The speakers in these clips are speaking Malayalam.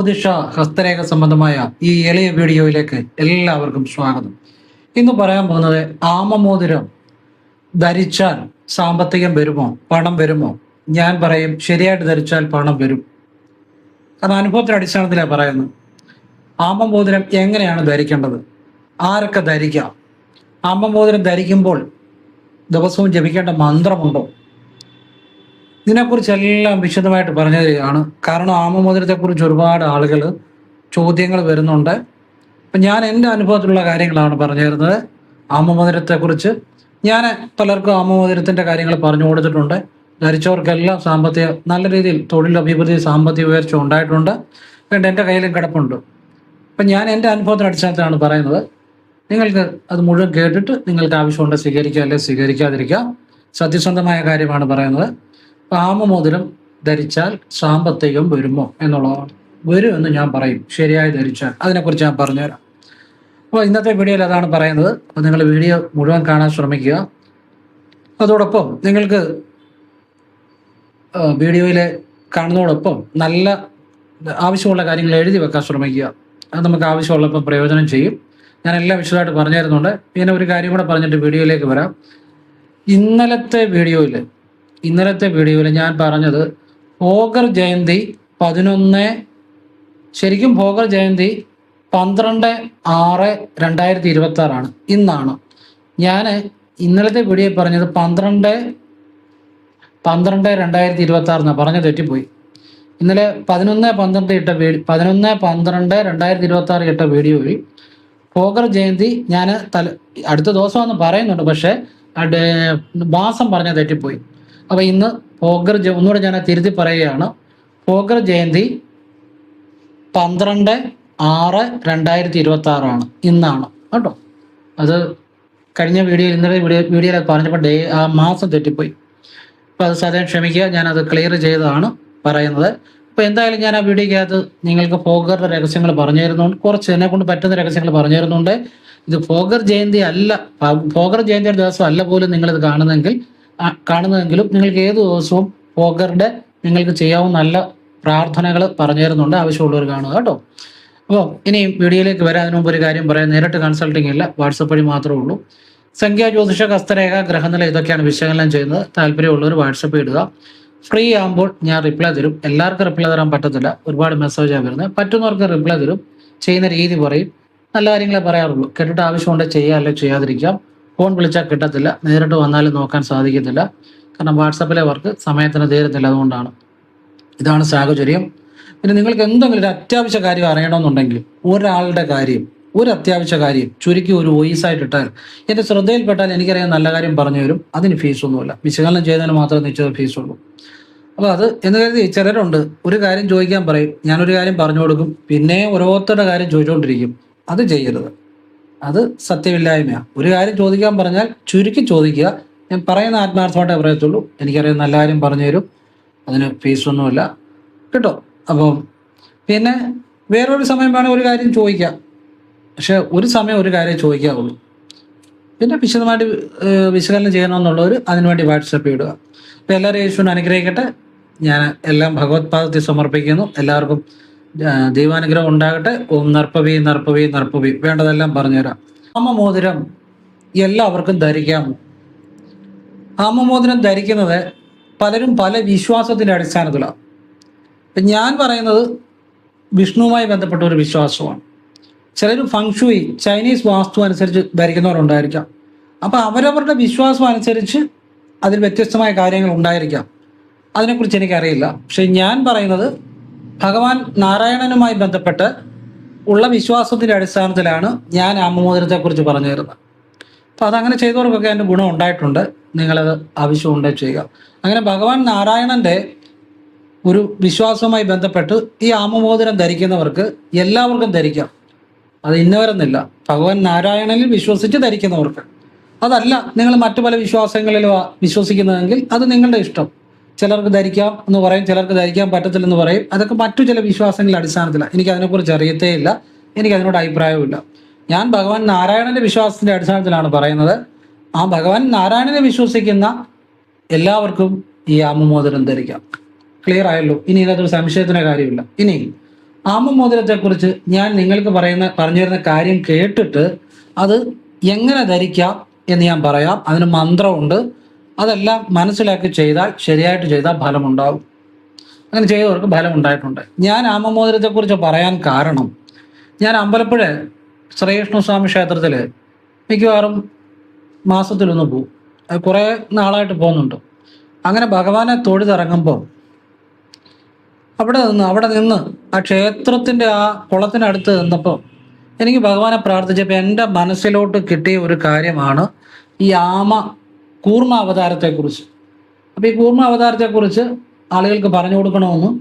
ജ്യോതിഷ ഹസ്തരേഖ സംബന്ധമായ ഈ എളിയ വീഡിയോയിലേക്ക് എല്ലാവർക്കും സ്വാഗതം. ഇന്ന് പറയാൻ പോകുന്നത് ആമമോതിരം ധരിച്ചാൽ സാമ്പത്തികം വരുമോ, പണം വരുമോ? ഞാൻ പറയും ശരിയായിട്ട് ധരിച്ചാൽ പണം വരും. കാരണം അനുഭവത്തിന്റെ അടിസ്ഥാനത്തിലാണ് പറയുന്നത്. ആമമോതിരം എങ്ങനെയാണ് ധരിക്കേണ്ടത്, ആരൊക്കെ ധരിക്കാം, ആമമോതിരം ധരിക്കുമ്പോൾ ദിവസവും ജപിക്കേണ്ട മന്ത്രമുണ്ടോ, ഇതിനെക്കുറിച്ചെല്ലാം വിശദമായിട്ട് പറഞ്ഞു തരികയാണ്. കാരണം ആമമോതിരത്തെക്കുറിച്ച് ഒരുപാട് ആളുകൾ ചോദ്യങ്ങൾ വരുന്നുണ്ട്. അപ്പം ഞാൻ എൻ്റെ അനുഭവത്തിലുള്ള കാര്യങ്ങളാണ് പറഞ്ഞു തരുന്നത്. ആമമോതിരത്തെക്കുറിച്ച് ഞാൻ പലർക്കും ആമമോതിരത്തിൻ്റെ കാര്യങ്ങൾ പറഞ്ഞു കൊടുത്തിട്ടുണ്ട്. ധരിച്ചവർക്കെല്ലാം നല്ല രീതിയിൽ തൊഴിൽ അഭിവൃദ്ധി, സാമ്പത്തിക ഉയർച്ച ഉണ്ടായിട്ടുണ്ട്. വേണ്ട എൻ്റെ കയ്യിലും കിടപ്പുണ്ട്. അപ്പം ഞാൻ എൻ്റെ അനുഭവത്തിന് അടിസ്ഥാനത്തിലാണ് പറയുന്നത്. നിങ്ങൾക്ക് അത് മുഴുവൻ കേട്ടിട്ട് നിങ്ങൾക്ക് ആവശ്യമുണ്ട് സ്വീകരിക്കുക, അല്ലെങ്കിൽ സ്വീകരിക്കാതിരിക്കുക. സത്യസന്ധമായ കാര്യമാണ് പറയുന്നത്. ആമമോതിരം ധരിച്ചാൽ സാമ്പത്തികം വരുമോ എന്നുള്ളതാണ്. വരും എന്ന് ഞാൻ പറയും ശരിയായി ധരിച്ചാൽ. അതിനെക്കുറിച്ച് ഞാൻ പറഞ്ഞുതരാം. അപ്പോൾ ഇന്നത്തെ വീഡിയോയിൽ അതാണ് പറയുന്നത്. അപ്പോൾ നിങ്ങൾ വീഡിയോ മുഴുവൻ കാണാൻ ശ്രമിക്കുക. അതോടൊപ്പം നിങ്ങൾക്ക് വീഡിയോയിൽ കാണുന്നതോടൊപ്പം നല്ല ആവശ്യമുള്ള കാര്യങ്ങൾ എഴുതി വെക്കാൻ ശ്രമിക്കുക. അത് നമുക്ക് ആവശ്യമുള്ളപ്പോൾ പ്രയോജനം ചെയ്യും. ഞാൻ എല്ലാം വിശദമായിട്ട് പറഞ്ഞു തരുന്നുണ്ട്. പിന്നെ ഒരു കാര്യം കൂടെ പറഞ്ഞിട്ട് വീഡിയോയിലേക്ക് വരാം. ഇന്നലത്തെ വീഡിയോയിൽ ഞാൻ പറഞ്ഞത് ഭോഗർ ജയന്തി 11, ശരിക്കും ഭോഗർ ജയന്തി 12/6/2026 ഇന്നാണ്. ഞാൻ ഇന്നലത്തെ വീഡിയോ പറഞ്ഞത് 12/12/2026 പറഞ്ഞ് തെറ്റിപ്പോയി. ഇന്നലെ 11/12/2026 ഇട്ട വീഡിയോയിൽ ഭോഗർ ജയന്തി ഞാൻ അടുത്ത ദിവസമെന്ന് പറയുന്നുണ്ട്, പക്ഷേ മാസം പറഞ്ഞ തെറ്റിപ്പോയി. അപ്പോൾ ഇന്ന് ഒന്നുകൂടെ ഞാൻ തിരുത്തി പറയുകയാണ്. ഭോഗർ ജയന്തി 12/6/2026 ഇന്നാണ് കേട്ടോ. അത് കഴിഞ്ഞ ഇന്നലെ വീഡിയോയിൽ പറഞ്ഞപ്പോൾ ആ മാസം തെറ്റിപ്പോയി. അപ്പോൾ അത് സദയം ക്ഷമിക്കുക, ഞാനത് ക്ലിയർ ചെയ്തതാണ് പറയുന്നത്. അപ്പോൾ എന്തായാലും ഞാൻ ആ വീഡിയോയ്ക്കകത്ത് നിങ്ങൾക്ക് ഭോഗറുടെ രഹസ്യങ്ങൾ പറഞ്ഞു തരുന്നുണ്ട്. കുറച്ച് എന്നെ കൊണ്ട് പറ്റുന്ന രഹസ്യങ്ങൾ പറഞ്ഞു തരുന്നുണ്ട്. ഇത് ഭോഗർ ജയന്തിയുടെ ദിവസം അല്ല പോലും നിങ്ങളിത് കാണുന്നതെങ്കിലും നിങ്ങൾക്ക് ഏത് ദിവസവും ഭോഗറുടെ നിങ്ങൾക്ക് ചെയ്യാവുന്ന നല്ല പ്രാർത്ഥനകൾ പറഞ്ഞു തരുന്നുണ്ട്. ആവശ്യമുള്ളവർ കാണുക കേട്ടോ. അപ്പോൾ ഇനി വീഡിയോയിലേക്ക് വരാൻ അതിന് മുമ്പ് ഒരു കാര്യം പറയാം. നേരിട്ട് കൺസൾട്ടിങ് ഇല്ല, വാട്സപ്പ് വഴി മാത്രമേ ഉള്ളൂ. സംഖ്യാ ജ്യോതിഷ, ഹസ്തരേഖ, ഗ്രഹനില ഇതൊക്കെയാണ് വിശകലനം ചെയ്യുന്നത്. താല്പര്യമുള്ളവർ വാട്സപ്പ് ഇടുക. ഫ്രീ ആകുമ്പോൾ ഞാൻ റിപ്ലൈ തരും. എല്ലാവർക്കും റിപ്ലൈ തരാൻ പറ്റത്തില്ല, ഒരുപാട് മെസ്സേജാണ് വരുന്നത്. പറ്റുന്നവർക്ക് റിപ്ലൈ തരും. ചെയ്യുന്ന രീതി പറയും. നല്ല കാര്യങ്ങളെ പറയാറുള്ളൂ. കേട്ടിട്ട് ആവശ്യമുണ്ടെങ്കിൽ ചെയ്യുക, അല്ലെങ്കിൽ ചെയ്യാതിരിക്കാം. ഫോൺ വിളിച്ചാൽ കിട്ടത്തില്ല, നേരിട്ട് വന്നാലും നോക്കാൻ സാധിക്കത്തില്ല. കാരണം വാട്സപ്പിലെ വർക്ക് സമയത്തിന് തീരത്തില്ല, അതുകൊണ്ടാണ്. ഇതാണ് സാഹചര്യം. പിന്നെ നിങ്ങൾക്ക് എന്തെങ്കിലും ഒരു അത്യാവശ്യ കാര്യം അറിയണമെന്നുണ്ടെങ്കിൽ ഒരു അത്യാവശ്യ കാര്യം ചുരുക്കി ഒരു വോയിസ് ആയിട്ട് ഇട്ടാൽ എൻ്റെ ശ്രദ്ധയിൽപ്പെട്ടാൽ എനിക്കറിയാൻ നല്ല കാര്യം പറഞ്ഞു തരും. അതിന് ഫീസൊന്നുമില്ല. വിശകലനം ചെയ്തതിന് മാത്രമേ നിശ്ചിത ഫീസുള്ളൂ. അപ്പോൾ അത് എന്ന് കരുതി ചിലരുണ്ട് ഒരു കാര്യം ചോദിക്കാൻ പറയും, ഞാനൊരു കാര്യം പറഞ്ഞു കൊടുക്കും, പിന്നെ ഓരോരുത്തരുടെ കാര്യം ചോദിച്ചുകൊണ്ടിരിക്കും. അത് ചെയ്യരുത്. അത് സത്യമില്ലായ്മയാണ്. ഒരു കാര്യം ചോദിക്കാൻ പറഞ്ഞാൽ ചുരുക്കി ചോദിക്കുക. ഞാൻ പറയുന്ന ആത്മാർത്ഥമായിട്ടേ പറയത്തുള്ളൂ. എനിക്കറിയാം നല്ല കാര്യം പറഞ്ഞു തരും. അതിന് ഫീസൊന്നുമില്ല കേട്ടോ. അപ്പം പിന്നെ വേറൊരു സമയം വേണമെങ്കിൽ ഒരു കാര്യം ചോദിക്കാം, പക്ഷെ ഒരു സമയം ഒരു കാര്യം ചോദിക്കാവുള്ളൂ. പിന്നെ വിശദമായിട്ട് വിശകലനം ചെയ്യണമെന്നുള്ളവർ അതിനുവേണ്ടി വാട്സപ്പ് ഇടുക. അപ്പോൾ എല്ലാവരും യേശുവിനെ അനുഗ്രഹിക്കട്ടെ. ഞാൻ എല്ലാം ഭഗവത് പാദത്തിൽ സമർപ്പിക്കുന്നു. എല്ലാവർക്കും ദൈവാനുഗ്രഹം ഉണ്ടാകട്ടെ. ഓം നർപ്പവി നർപ്പവി നർപ്പവി. വേണ്ടതെല്ലാം പറഞ്ഞുതരാം. ആമമോതിരം എല്ലാവർക്കും ധരിക്കാമോ? ആമമോതിരം ധരിക്കുന്നത് പലരും പല വിശ്വാസത്തിൻ്റെ അടിസ്ഥാനത്തിലാണ്. ഇപ്പം ഞാൻ പറയുന്നത് വിഷ്ണുവുമായി ബന്ധപ്പെട്ട ഒരു വിശ്വാസമാണ്. ചിലർ ഫങ്ഷുയി, ചൈനീസ് വാസ്തു അനുസരിച്ച് ധരിക്കുന്നവരുണ്ടായിരിക്കാം. അപ്പോൾ അവരവരുടെ വിശ്വാസം അനുസരിച്ച് അതിൽ വ്യത്യസ്തമായ കാര്യങ്ങൾ ഉണ്ടായിരിക്കാം. അതിനെക്കുറിച്ച് എനിക്കറിയില്ല. പക്ഷെ ഞാൻ പറയുന്നത് ഭഗവാൻ നാരായണനുമായി ബന്ധപ്പെട്ട് ഉള്ള വിശ്വാസത്തിൻ്റെ അടിസ്ഥാനത്തിലാണ് ഞാൻ ആമമോതിരത്തെക്കുറിച്ച് പറഞ്ഞു തരുന്നത്. അപ്പോൾ അതങ്ങനെ ചെയ്തവർക്കൊക്കെ അതിൻ്റെ ഗുണം ഉണ്ടായിട്ടുണ്ട്. നിങ്ങളത് ആവശ്യമുണ്ടെങ്കിൽ ചെയ്യുക. അങ്ങനെ ഭഗവാൻ നാരായണൻ്റെ ഒരു വിശ്വാസവുമായി ബന്ധപ്പെട്ട് ഈ ആമമോതിരം ധരിക്കുന്നവർക്ക് എല്ലാവർക്കും ധരിക്കാം. അത് ഇന്നവരെന്നില്ല. ഭഗവാൻ നാരായണനിൽ വിശ്വസിച്ച് ധരിക്കുന്നവർക്ക്. അതല്ല നിങ്ങൾ മറ്റു പല വിശ്വാസങ്ങളിലും വിശ്വസിക്കുന്നതെങ്കിൽ അത് നിങ്ങളുടെ ഇഷ്ടം. ചിലർക്ക് ധരിക്കാം എന്ന് പറയും, ചിലർക്ക് ധരിക്കാൻ പറ്റത്തില്ലെന്ന് പറയും. അതൊക്കെ മറ്റു ചില വിശ്വാസങ്ങളുടെ അടിസ്ഥാനത്തിലാണ്. എനിക്ക് അതിനെക്കുറിച്ച് അറിയത്തേ ഇല്ല, എനിക്ക് അതിനോട് അഭിപ്രായവുമില്ല. ഞാൻ ഭഗവാൻ നാരായണന്റെ വിശ്വാസത്തിന്റെ അടിസ്ഥാനത്തിലാണ് പറയുന്നത്. ആ ഭഗവാൻ നാരായണനെ വിശ്വസിക്കുന്ന എല്ലാവർക്കും ഈ ആമമോതിരം ധരിക്കാം. ക്ലിയർ ആയല്ലോ? ഇനി ഇതിനകത്തൊരു സംശയത്തിന് കാര്യമില്ല. ഇനി ആമമോതിരത്തെക്കുറിച്ച് ഞാൻ നിങ്ങൾക്ക് പറഞ്ഞു തരുന്ന കാര്യം കേട്ടിട്ട് അത് എങ്ങനെ ധരിക്കാം എന്ന് ഞാൻ പറയാം. അതിന് മന്ത്രമുണ്ട്. അതെല്ലാം മനസ്സിലാക്കി ചെയ്താൽ, ശരിയായിട്ട് ചെയ്താൽ ഫലമുണ്ടാവും. അങ്ങനെ ചെയ്തവർക്ക് ഫലം ഉണ്ടായിട്ടുണ്ട്. ഞാൻ ആമമോതിരത്തെക്കുറിച്ച് പറയാൻ കാരണം, ഞാൻ അമ്പലപ്പുഴ ശ്രീകൃഷ്ണസ്വാമി ക്ഷേത്രത്തിൽ മിക്കവാറും മാസത്തിലൊന്ന് പോകും. അത് കുറേ നാളായിട്ട് പോകുന്നുണ്ട്. അങ്ങനെ ഭഗവാനെ തൊഴുതിറങ്ങുമ്പോൾ അവിടെ നിന്ന് ആ ക്ഷേത്രത്തിൻ്റെ ആ കുളത്തിനടുത്ത് നിന്നപ്പോൾ എനിക്ക് ഭഗവാനെ പ്രാർത്ഥിച്ചപ്പോൾ എൻ്റെ മനസ്സിലോട്ട് കിട്ടിയ ഒരു കാര്യമാണ് ഈ കൂർമ്മ അവതാരത്തെക്കുറിച്ച്. അപ്പോൾ ഈ കൂർമ്മ അവതാരത്തെക്കുറിച്ച് ആളുകൾക്ക് പറഞ്ഞു കൊടുക്കണമെന്നും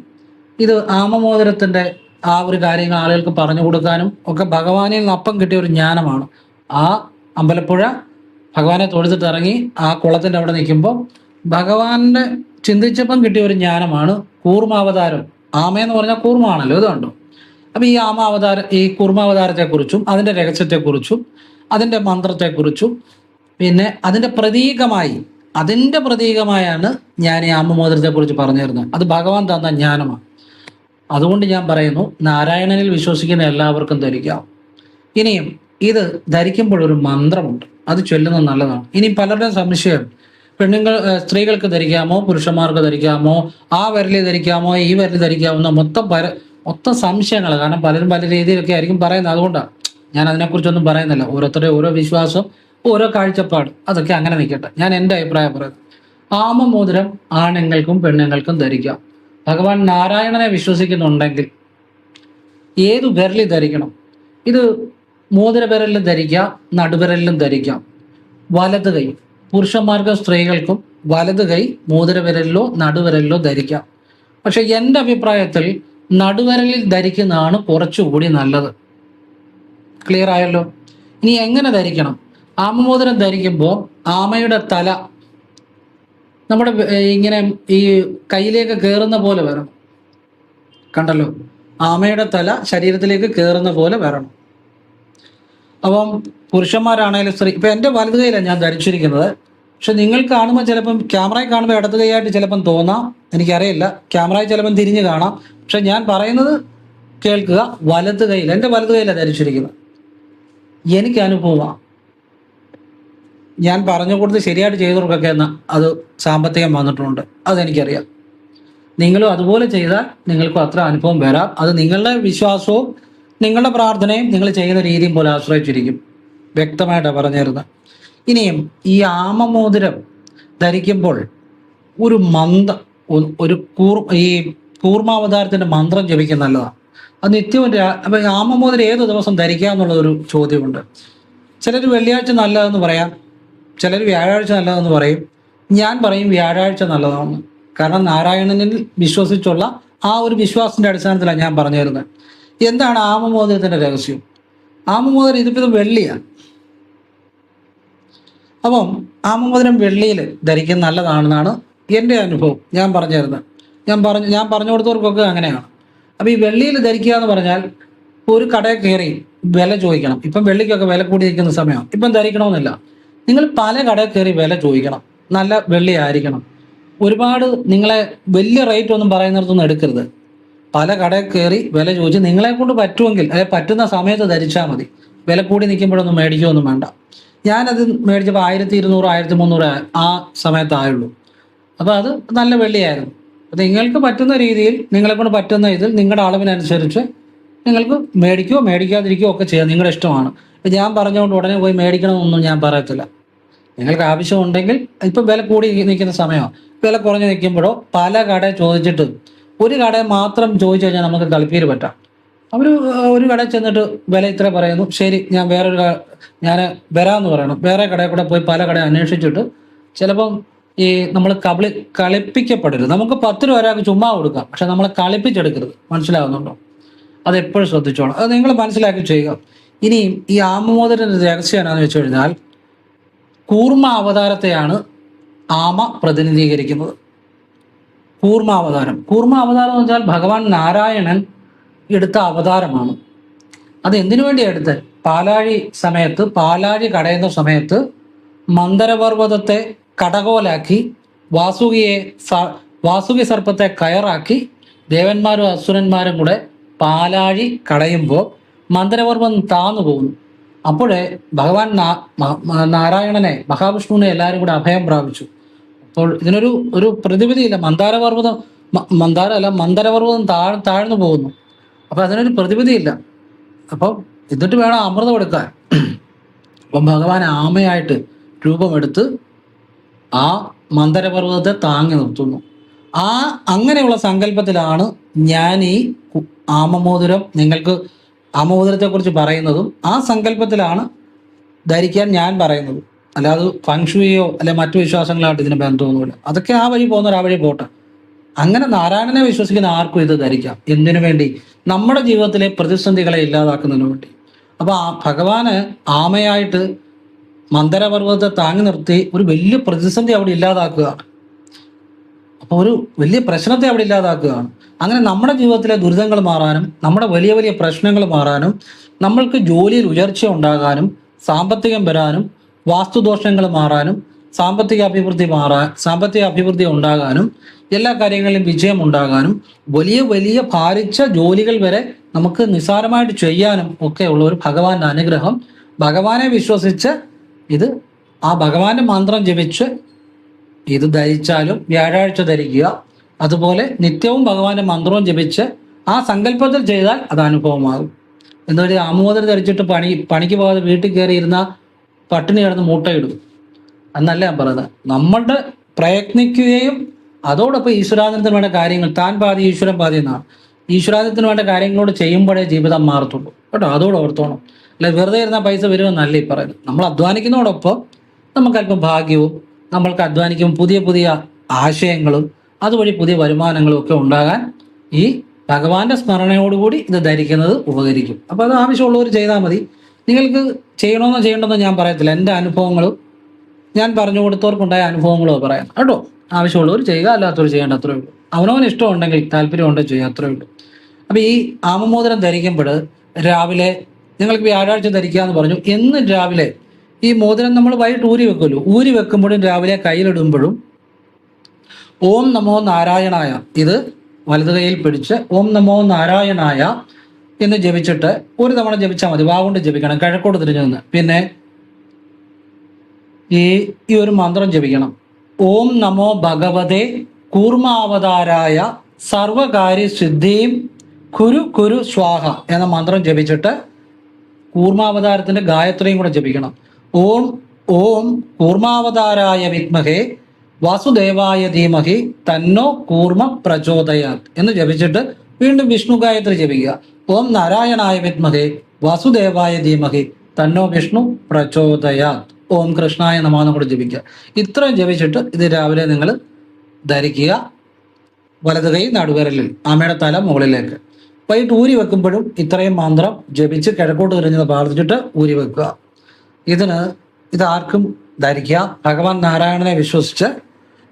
ഇത് ആമമോതിരത്തിൻ്റെ ആ ഒരു കാര്യങ്ങൾ ആളുകൾക്ക് പറഞ്ഞു കൊടുക്കാനും ഒക്കെ ഭഗവാനിൽ നിന്ന് അപ്പം കിട്ടിയ ഒരു ജ്ഞാനമാണ്. ആ അമ്പലപ്പുഴ ഭഗവാനെ തൊഴുതിട്ട് ഇറങ്ങി ആ കുളത്തിൻ്റെ അവിടെ നിൽക്കുമ്പോൾ ഭഗവാന്റെ ചിന്തിച്ചപ്പം കിട്ടിയ ഒരു ജ്ഞാനമാണ് കൂർമാവതാരം. ആമയെന്ന് പറഞ്ഞാൽ കൂർമാണല്ലോ, ഇത് കണ്ടോ. അപ്പം ഈ കൂർമാവതാരത്തെക്കുറിച്ചും അതിൻ്റെ രഹസ്യത്തെക്കുറിച്ചും അതിൻ്റെ മന്ത്രത്തെക്കുറിച്ചും പിന്നെ അതിൻ്റെ പ്രതീകമായാണ് ഞാൻ ഈ ആമമോതിരത്തെക്കുറിച്ച് പറഞ്ഞു തരുന്നത്. അത് ഭഗവാൻ തന്ന ജ്ഞാനമാണ്. അതുകൊണ്ട് ഞാൻ പറയുന്നു, നാരായണനിൽ വിശ്വസിക്കുന്ന എല്ലാവർക്കും ധരിക്കാം. ഇനിയും ഇത് ധരിക്കുമ്പോൾ ഒരു മന്ത്രമുണ്ട്, അത് ചൊല്ലുന്നത് നല്ലതാണ്. ഇനി പലരുടെയും സംശയം, സ്ത്രീകൾക്ക് ധരിക്കാമോ പുരുഷന്മാർക്ക് ധരിക്കാമോ, ആ വിരലിൽ ധരിക്കാമോ ഈ വിരലിൽ ധരിക്കാമോ എന്ന മൊത്തം സംശയങ്ങൾ. കാരണം പലരും പല രീതിയിലൊക്കെ ആയിരിക്കും പറയുന്നത്. അതുകൊണ്ടാണ് ഞാൻ അതിനെക്കുറിച്ചൊന്നും പറയുന്നില്ല. ഓരോരുത്തരുടെ ഓരോ വിശ്വാസം, ഓരോ കാഴ്ചപ്പാട്, അതൊക്കെ അങ്ങനെ നിൽക്കട്ടെ. ഞാൻ എൻ്റെ അഭിപ്രായം പറയുന്നത്, ആമമോതിരം ആണുങ്ങൾക്കും പെണ്ണുങ്ങൾക്കും ധരിക്കാം. ഭഗവാൻ നാരായണനെ വിശ്വസിക്കുന്നുണ്ടെങ്കിൽ ഏതു വിരലിൽ ധരിക്കണം. ഇത് മോതിര വിരലിലും ധരിക്കാം, നടുവിരലിലും ധരിക്കാം. വലത് കൈ പുരുഷന്മാർക്കും സ്ത്രീകൾക്കും വലത് കൈ മോതിര വിരലിലോ നടുവിരലിലോ ധരിക്കാം. പക്ഷെ എൻ്റെ അഭിപ്രായത്തിൽ നടുവിരലിൽ ധരിക്കുന്നതാണ് കുറച്ചുകൂടി നല്ലത്. ക്ലിയർ ആയല്ലോ? ഇനി എങ്ങനെ ധരിക്കണം? ആമമോതിരം ധരിക്കുമ്പോൾ ആമയുടെ തല നമ്മുടെ ഇങ്ങനെ ഈ കയ്യിലേക്ക് കയറുന്ന പോലെ വരണം. കണ്ടല്ലോ, ആമയുടെ തല ശരീരത്തിലേക്ക് കയറുന്ന പോലെ വരണം. അപ്പം പുരുഷന്മാരാണെങ്കിലും ഇപ്പം എൻ്റെ വലത് കൈയിലാണ് ഞാൻ ധരിച്ചിരിക്കുന്നത്. പക്ഷെ നിങ്ങൾ കാണുമ്പോൾ ചിലപ്പം ക്യാമറയിൽ കാണുമ്പോൾ ഇടത് കൈയായിട്ട് ചിലപ്പം തോന്നാം, എനിക്കറിയില്ല. ക്യാമറയിൽ ചിലപ്പം തിരിഞ്ഞ് കാണാം. പക്ഷെ ഞാൻ പറയുന്നത് കേൾക്കുക, വലത് കൈയിൽ, എൻ്റെ വലത് കൈയിലാണ് ധരിച്ചിരിക്കുന്നത്. എനിക്ക് അനുഭവമാണ്. ഞാൻ പറഞ്ഞു കൊടുത്ത് ശരിയായിട്ട് ചെയ്തവർക്കൊക്കെ അത് സാമ്പത്തികം വന്നിട്ടുണ്ട്, അതെനിക്കറിയാം. നിങ്ങളും അതുപോലെ ചെയ്താൽ നിങ്ങൾക്കും അത്ര അനുഭവം വരാം. അത് നിങ്ങളുടെ വിശ്വാസവും നിങ്ങളുടെ പ്രാർത്ഥനയും നിങ്ങൾ ചെയ്യുന്ന രീതിയും പോലെ ആശ്രയിച്ചിരിക്കും. വ്യക്തമായിട്ടാണ് പറഞ്ഞു തരുന്നത്. ഇനിയും ഈ ആമമോതിരം ധരിക്കുമ്പോൾ ഒരു ഈ കൂർമാവതാരത്തിൻ്റെ മന്ത്രം ജപിക്കുന്ന നല്ലതാണ്. അത് നിത്യവും. അപ്പം ആമമോതിരം ഏത് ദിവസം ധരിക്കുക എന്നുള്ളതൊരു ചോദ്യമുണ്ട്. ചിലർ വെള്ളിയാഴ്ച നല്ലതെന്ന് പറയാം, ചിലർ വ്യാഴാഴ്ച നല്ലതെന്ന് പറയും. ഞാൻ പറയും വ്യാഴാഴ്ച നല്ലതാണ്. കാരണം നാരായണനിൽ വിശ്വസിച്ചുള്ള ആ ഒരു വിശ്വാസത്തിൻ്റെ അടിസ്ഥാനത്തിലാണ് ഞാൻ പറഞ്ഞു തരുന്നത്. എന്താണ് ആമമോതിരത്തിൻ്റെ രഹസ്യം? ആമമോതിരം ഇതിപ്പോൾ വെള്ളിയാണ്. അപ്പം ആമമോതിരം വെള്ളിയിൽ ധരിക്കുന്നത് നല്ലതാണെന്നാണ് എൻ്റെ അനുഭവം. ഞാൻ പറഞ്ഞു തരുന്നത്, ഞാൻ പറഞ്ഞു കൊടുത്തവർക്കൊക്കെ അങ്ങനെയാണ്. അപ്പോൾ ഈ വെള്ളിയിൽ ധരിക്കുക എന്ന് പറഞ്ഞാൽ ഒരു കടയിൽ കയറി വില ചോദിക്കണം. ഇപ്പം വെള്ളിക്കൊക്കെ വില കൂടി നിൽക്കുന്ന സമയം. ഇപ്പം ധരിക്കണമെന്നില്ല. നിങ്ങൾ പല കടയിൽ കയറി വില ചോദിക്കണം. നല്ല വെള്ളി ആയിരിക്കണം. ഒരുപാട് നിങ്ങളെ വലിയ റേറ്റ് ഒന്നും പറയുന്നിടത്തൊന്നും എടുക്കരുത്. പല കടയിൽ കയറി വില ചോദിച്ച് നിങ്ങളെ കൊണ്ട് പറ്റുമെങ്കിൽ, അതായത് പറ്റുന്ന സമയത്ത് ധരിച്ചാൽ മതി. വില കൂടി നിൽക്കുമ്പോഴൊന്നും മേടിക്കുകയൊന്നും വേണ്ട. ഞാനത് മേടിച്ചപ്പോൾ 1200 1300 ആ സമയത്തായുള്ളൂ. അപ്പോൾ അത് നല്ല വെള്ളിയായിരുന്നു. അപ്പോൾ നിങ്ങൾക്ക് പറ്റുന്ന രീതിയിൽ, നിങ്ങളെ കൊണ്ട് പറ്റുന്ന ഇതിൽ, നിങ്ങളുടെ അളവിനനുസരിച്ച് നിങ്ങൾക്ക് മേടിക്കുകയോ മേടിക്കാതിരിക്കുകയോ ഒക്കെ ചെയ്യാം. നിങ്ങളുടെ ഇഷ്ടമാണ്. ഇപ്പം ഞാൻ പറഞ്ഞുകൊണ്ട് ഉടനെ പോയി മേടിക്കണമെന്നൊന്നും ഞാൻ പറയത്തില്ല. നിങ്ങൾക്ക് ആവശ്യമുണ്ടെങ്കിൽ, ഇപ്പം വില കൂടി നിൽക്കുന്ന സമയമാണ്, വില കുറഞ്ഞ് നിൽക്കുമ്പോഴോ പല കടയിൽ ചോദിച്ചിട്ട് ഒരു കടയിൽ മാത്രം ചോദിച്ചു കഴിഞ്ഞാൽ നമുക്ക് കളിപ്പീര് പറ്റാം. ഒരു കടയിൽ ചെന്നിട്ട് വില ഇത്ര പറയുന്നു, ശരി ഞാൻ ഞാൻ വരാമെന്ന് പറയണം. വേറെ കടയിൽ കൂടെ പോയി പല കടയിൽ അന്വേഷിച്ചിട്ട് ചിലപ്പം ഈ നമ്മൾ കളിപ്പിക്കപ്പെടരുത്. നമുക്ക് 10 രൂപ ഒരാൾക്ക് ചുമ്മാ കൊടുക്കാം, പക്ഷെ നമ്മളെ കളിപ്പിച്ചെടുക്കരുത്. മനസ്സിലാകുന്നുണ്ടോ? അതെപ്പോഴും ശ്രദ്ധിച്ചോണം. അത് നിങ്ങൾ മനസ്സിലാക്കി ചെയ്യുക. ഇനിയും ഈ ആമമോതിരത്തിൻ്റെ രഹസ്യം എന്നാന്ന് വെച്ച് കഴിഞ്ഞാൽ, കൂർമ്മ അവതാരത്തെയാണ് ആമ പ്രതിനിധീകരിക്കുന്നത്. കൂർമ്മ അവതാരം എന്ന് വെച്ചാൽ ഭഗവാൻ നാരായണൻ എടുത്ത അവതാരമാണ്. അത് എന്തിനു വേണ്ടിയാണ് എടുത്തത്? പാലാഴി കടയുന്ന സമയത്ത് മന്ദരപർവ്വതത്തെ കടകോലാക്കി വാസുകി സർപ്പത്തെ കയറാക്കി ദേവന്മാരും അസുരന്മാരും കൂടെ പാലാഴി കടയുമ്പോൾ മന്ദരപർവ്വം താന്നു പോകുന്നു. അപ്പോഴേ ഭഗവാൻ നാരായണനെ മഹാവിഷ്ണുവിനെ എല്ലാവരും കൂടെ അഭയം പ്രാപിച്ചു. അപ്പോൾ ഇതിനൊരു ഒരു പ്രതിവിധിയില്ല. മന്ദരപർവ്വതം താഴ്ന്നു പോകുന്നു. അപ്പൊ അതിനൊരു പ്രതിവിധിയില്ല. അപ്പം എന്നിട്ട് വേണം അമൃതം എടുക്കാൻ. അപ്പം ഭഗവാൻ ആമയായിട്ട് രൂപമെടുത്ത് ആ മന്ദരപർവ്വതത്തെ താങ്ങി നിർത്തുന്നു. അങ്ങനെയുള്ള സങ്കല്പത്തിലാണ് ഞാൻ ഈ ആമമോതിരം നിങ്ങൾക്ക് ആമമോതിരത്തെക്കുറിച്ച് പറയുന്നതും ആ സങ്കല്പത്തിലാണ് ധരിക്കാൻ ഞാൻ പറയുന്നത്. അല്ലാതെ ഫങ്ഷുയോ അല്ലെ മറ്റു വിശ്വാസങ്ങളായിട്ട് ഇതിന് ബന്ധമൊന്നുമില്ല. അതൊക്കെ ആ വഴി പോകുന്നവർ ആ വഴി പോട്ടെ. അങ്ങനെ നാരായണനെ വിശ്വസിക്കുന്ന ആർക്കും ഇത് ധരിക്കാം. എന്തിനു വേണ്ടി? നമ്മുടെ ജീവിതത്തിലെ പ്രതിസന്ധികളെ ഇല്ലാതാക്കുന്നതിന് വേണ്ടി. അപ്പൊ ആ ഭഗവാന് ആമയായിട്ട് മന്ദരപർവ്വതത്തെ താങ്ങി നിർത്തി ഒരു വലിയ പ്രതിസന്ധി അവിടെ ഇല്ലാതാക്കുകയാണ്. അപ്പൊ ഒരു വലിയ പ്രശ്നത്തെ അവിടെ ഇല്ലാതാക്കുകയാണ്. അങ്ങനെ നമ്മുടെ ജീവിതത്തിലെ ദുരിതങ്ങൾ മാറാനും നമ്മുടെ വലിയ വലിയ പ്രശ്നങ്ങൾ മാറാനും നമ്മൾക്ക് ജോലിയിൽ ഉയർച്ച ഉണ്ടാകാനും സാമ്പത്തികം വരാനും വാസ്തുദോഷങ്ങൾ മാറാനും സാമ്പത്തിക അഭിവൃദ്ധി ഉണ്ടാകാനും എല്ലാ കാര്യങ്ങളിലും വിജയം ഉണ്ടാകാനും വലിയ വലിയ ഭാരിച്ച ജോലികൾ വരെ നമുക്ക് നിസ്സാരമായിട്ട് ചെയ്യാനും ഒക്കെ ഉള്ള ഒരു ഭഗവാന്റെ അനുഗ്രഹം. ഭഗവാനെ വിശ്വസിച്ച് ആ ഭഗവാന്റെ മന്ത്രം ജപിച്ച് ഇത് ധരിച്ചാലും വ്യാഴാഴ്ച ധരിക്കുക. അതുപോലെ നിത്യവും ഭഗവാന്റെ മന്ത്രവും ജപിച്ച് ആ സങ്കല്പത്തിൽ ചെയ്താൽ അത് അനുഭവമാകും. എന്താ പറയുക, ആമോദരം ധരിച്ചിട്ട് പണിക്ക് പോകാതെ വീട്ടിൽ കയറി ഇരുന്ന പട്ടിണി കിടന്ന് മൂട്ടയിടും എന്നല്ല ഞാൻ പറയുന്നത്. നമ്മളുടെ പ്രയത്നിക്കുകയും അതോടൊപ്പം ഈശ്വരാധീനത്തിന് വേണ്ട കാര്യങ്ങൾ, താൻ പാതി ഈശ്വരൻ പാതി എന്നാണ്, ഈശ്വരാധീനത്തിന് വേണ്ട കാര്യങ്ങളോട് ചെയ്യുമ്പോഴേ ജീവിതം മാറത്തുള്ളൂ കേട്ടോ. അതോട് ഓർത്തോണം. അല്ല വെറുതെ ഇരുന്ന പൈസ വരുമെന്നല്ല ഈ പറയുന്നത്. നമ്മൾ അധ്വാനിക്കുന്നതോടൊപ്പം നമുക്കല്പം ഭാഗ്യവും നമ്മൾക്ക് അധ്വാനിക്കും പുതിയ പുതിയ ആശയങ്ങളും അതുവഴി പുതിയ വരുമാനങ്ങളും ഒക്കെ ഉണ്ടാകാൻ ഈ ഭഗവാന്റെ സ്മരണയോടുകൂടി ഇത് ധരിക്കുന്നത് ഉപകരിക്കും. അപ്പോൾ അത് ആവശ്യമുള്ളവർ ചെയ്താൽ മതി. നിങ്ങൾക്ക് ചെയ്യണമെന്നോ ചെയ്യണമെന്നോ ഞാൻ പറയത്തില്ല. എൻ്റെ അനുഭവങ്ങളും ഞാൻ പറഞ്ഞു കൊടുത്തവർക്കുണ്ടായ അനുഭവങ്ങളോ പറയാം കേട്ടോ. ആവശ്യമുള്ളവർ ചെയ്യുക, അല്ലാത്തവർ ചെയ്യേണ്ട, അത്രേ ഉള്ളൂ. അവനവന് ഇഷ്ടമുണ്ടെങ്കിൽ താല്പര്യമുണ്ടെങ്കിൽ ചെയ്യുക, അത്രേ ഉള്ളൂ. അപ്പം ഈ ആമമോതിരം ധരിക്കുമ്പോൾ രാവിലെ നിങ്ങൾക്ക് വ്യാഴാഴ്ച ധരിക്കാമെന്ന് പറഞ്ഞു. എന്നും രാവിലെ ഈ മോതിരം നമ്മൾ വൈകിട്ട് ഊരി വെക്കുമല്ലോ, ഊരി വെക്കുമ്പോഴും രാവിലെ കയ്യിലിടുമ്പോഴും ഓം നമോ നാരായണായ ഇത് വലത് കൈയിൽ പിടിച്ച് ഓം നമോ നാരായണായ എന്ന് ജപിച്ചിട്ട് ഒരു തവണ ജപിച്ചാൽ മതി. വാഗുകൊണ്ട് ജപിക്കണം, കിഴക്കോട്ട് തിരിഞ്ഞു നിന്ന്. പിന്നെ ഈ ഒരു മന്ത്രം ജപിക്കണം. ഓം നമോ ഭഗവതേ കൂർമാവതാരായ സർവകാര്യ സിദ്ധിയും കുരു കുരു സ്വാഹ എന്ന മന്ത്രം ജപിച്ചിട്ട് കൂർമാവതാരത്തിന്റെ ഗായത്രിയും കൂടെ ജപിക്കണം. ഓം ഓം കൂർമാവതാരായ വിദ്മഹേ വാസുദേവായ ധീമഹി തന്നോ കൂർമ്മ പ്രചോദയാത് എന്ന് ജപിച്ചിട്ട് വീണ്ടും വിഷ്ണു ഗായത്രി ജപിക്കുക. ഓം നാരായണായ വിദ്മഹേ വാസുദേവായ ധീമഹി തന്നോ വിഷ്ണു പ്രചോദയാത്. ഓം കൃഷ്ണായ നമഃ കൂടെ ജപിക്കുക. ഇത്രയും ജപിച്ചിട്ട് ഇത് രാവിലെ നിങ്ങൾ ധരിക്കുക. വലത് കൈ നടുവിരലിൽ, ആമയുടെ തല മുകളിലേക്ക്. വൈകിട്ട് ഊരി വെക്കുമ്പോഴും ഇത്രയും മന്ത്രം ജപിച്ച് കിഴക്കോട്ട് തിരിഞ്ഞത് പ്രാർത്ഥിച്ചിട്ട് ഊരി വെക്കുക. ഇതാർക്കും ധരിക്കുക, ഭഗവാൻ നാരായണനെ വിശ്വസിച്ച്.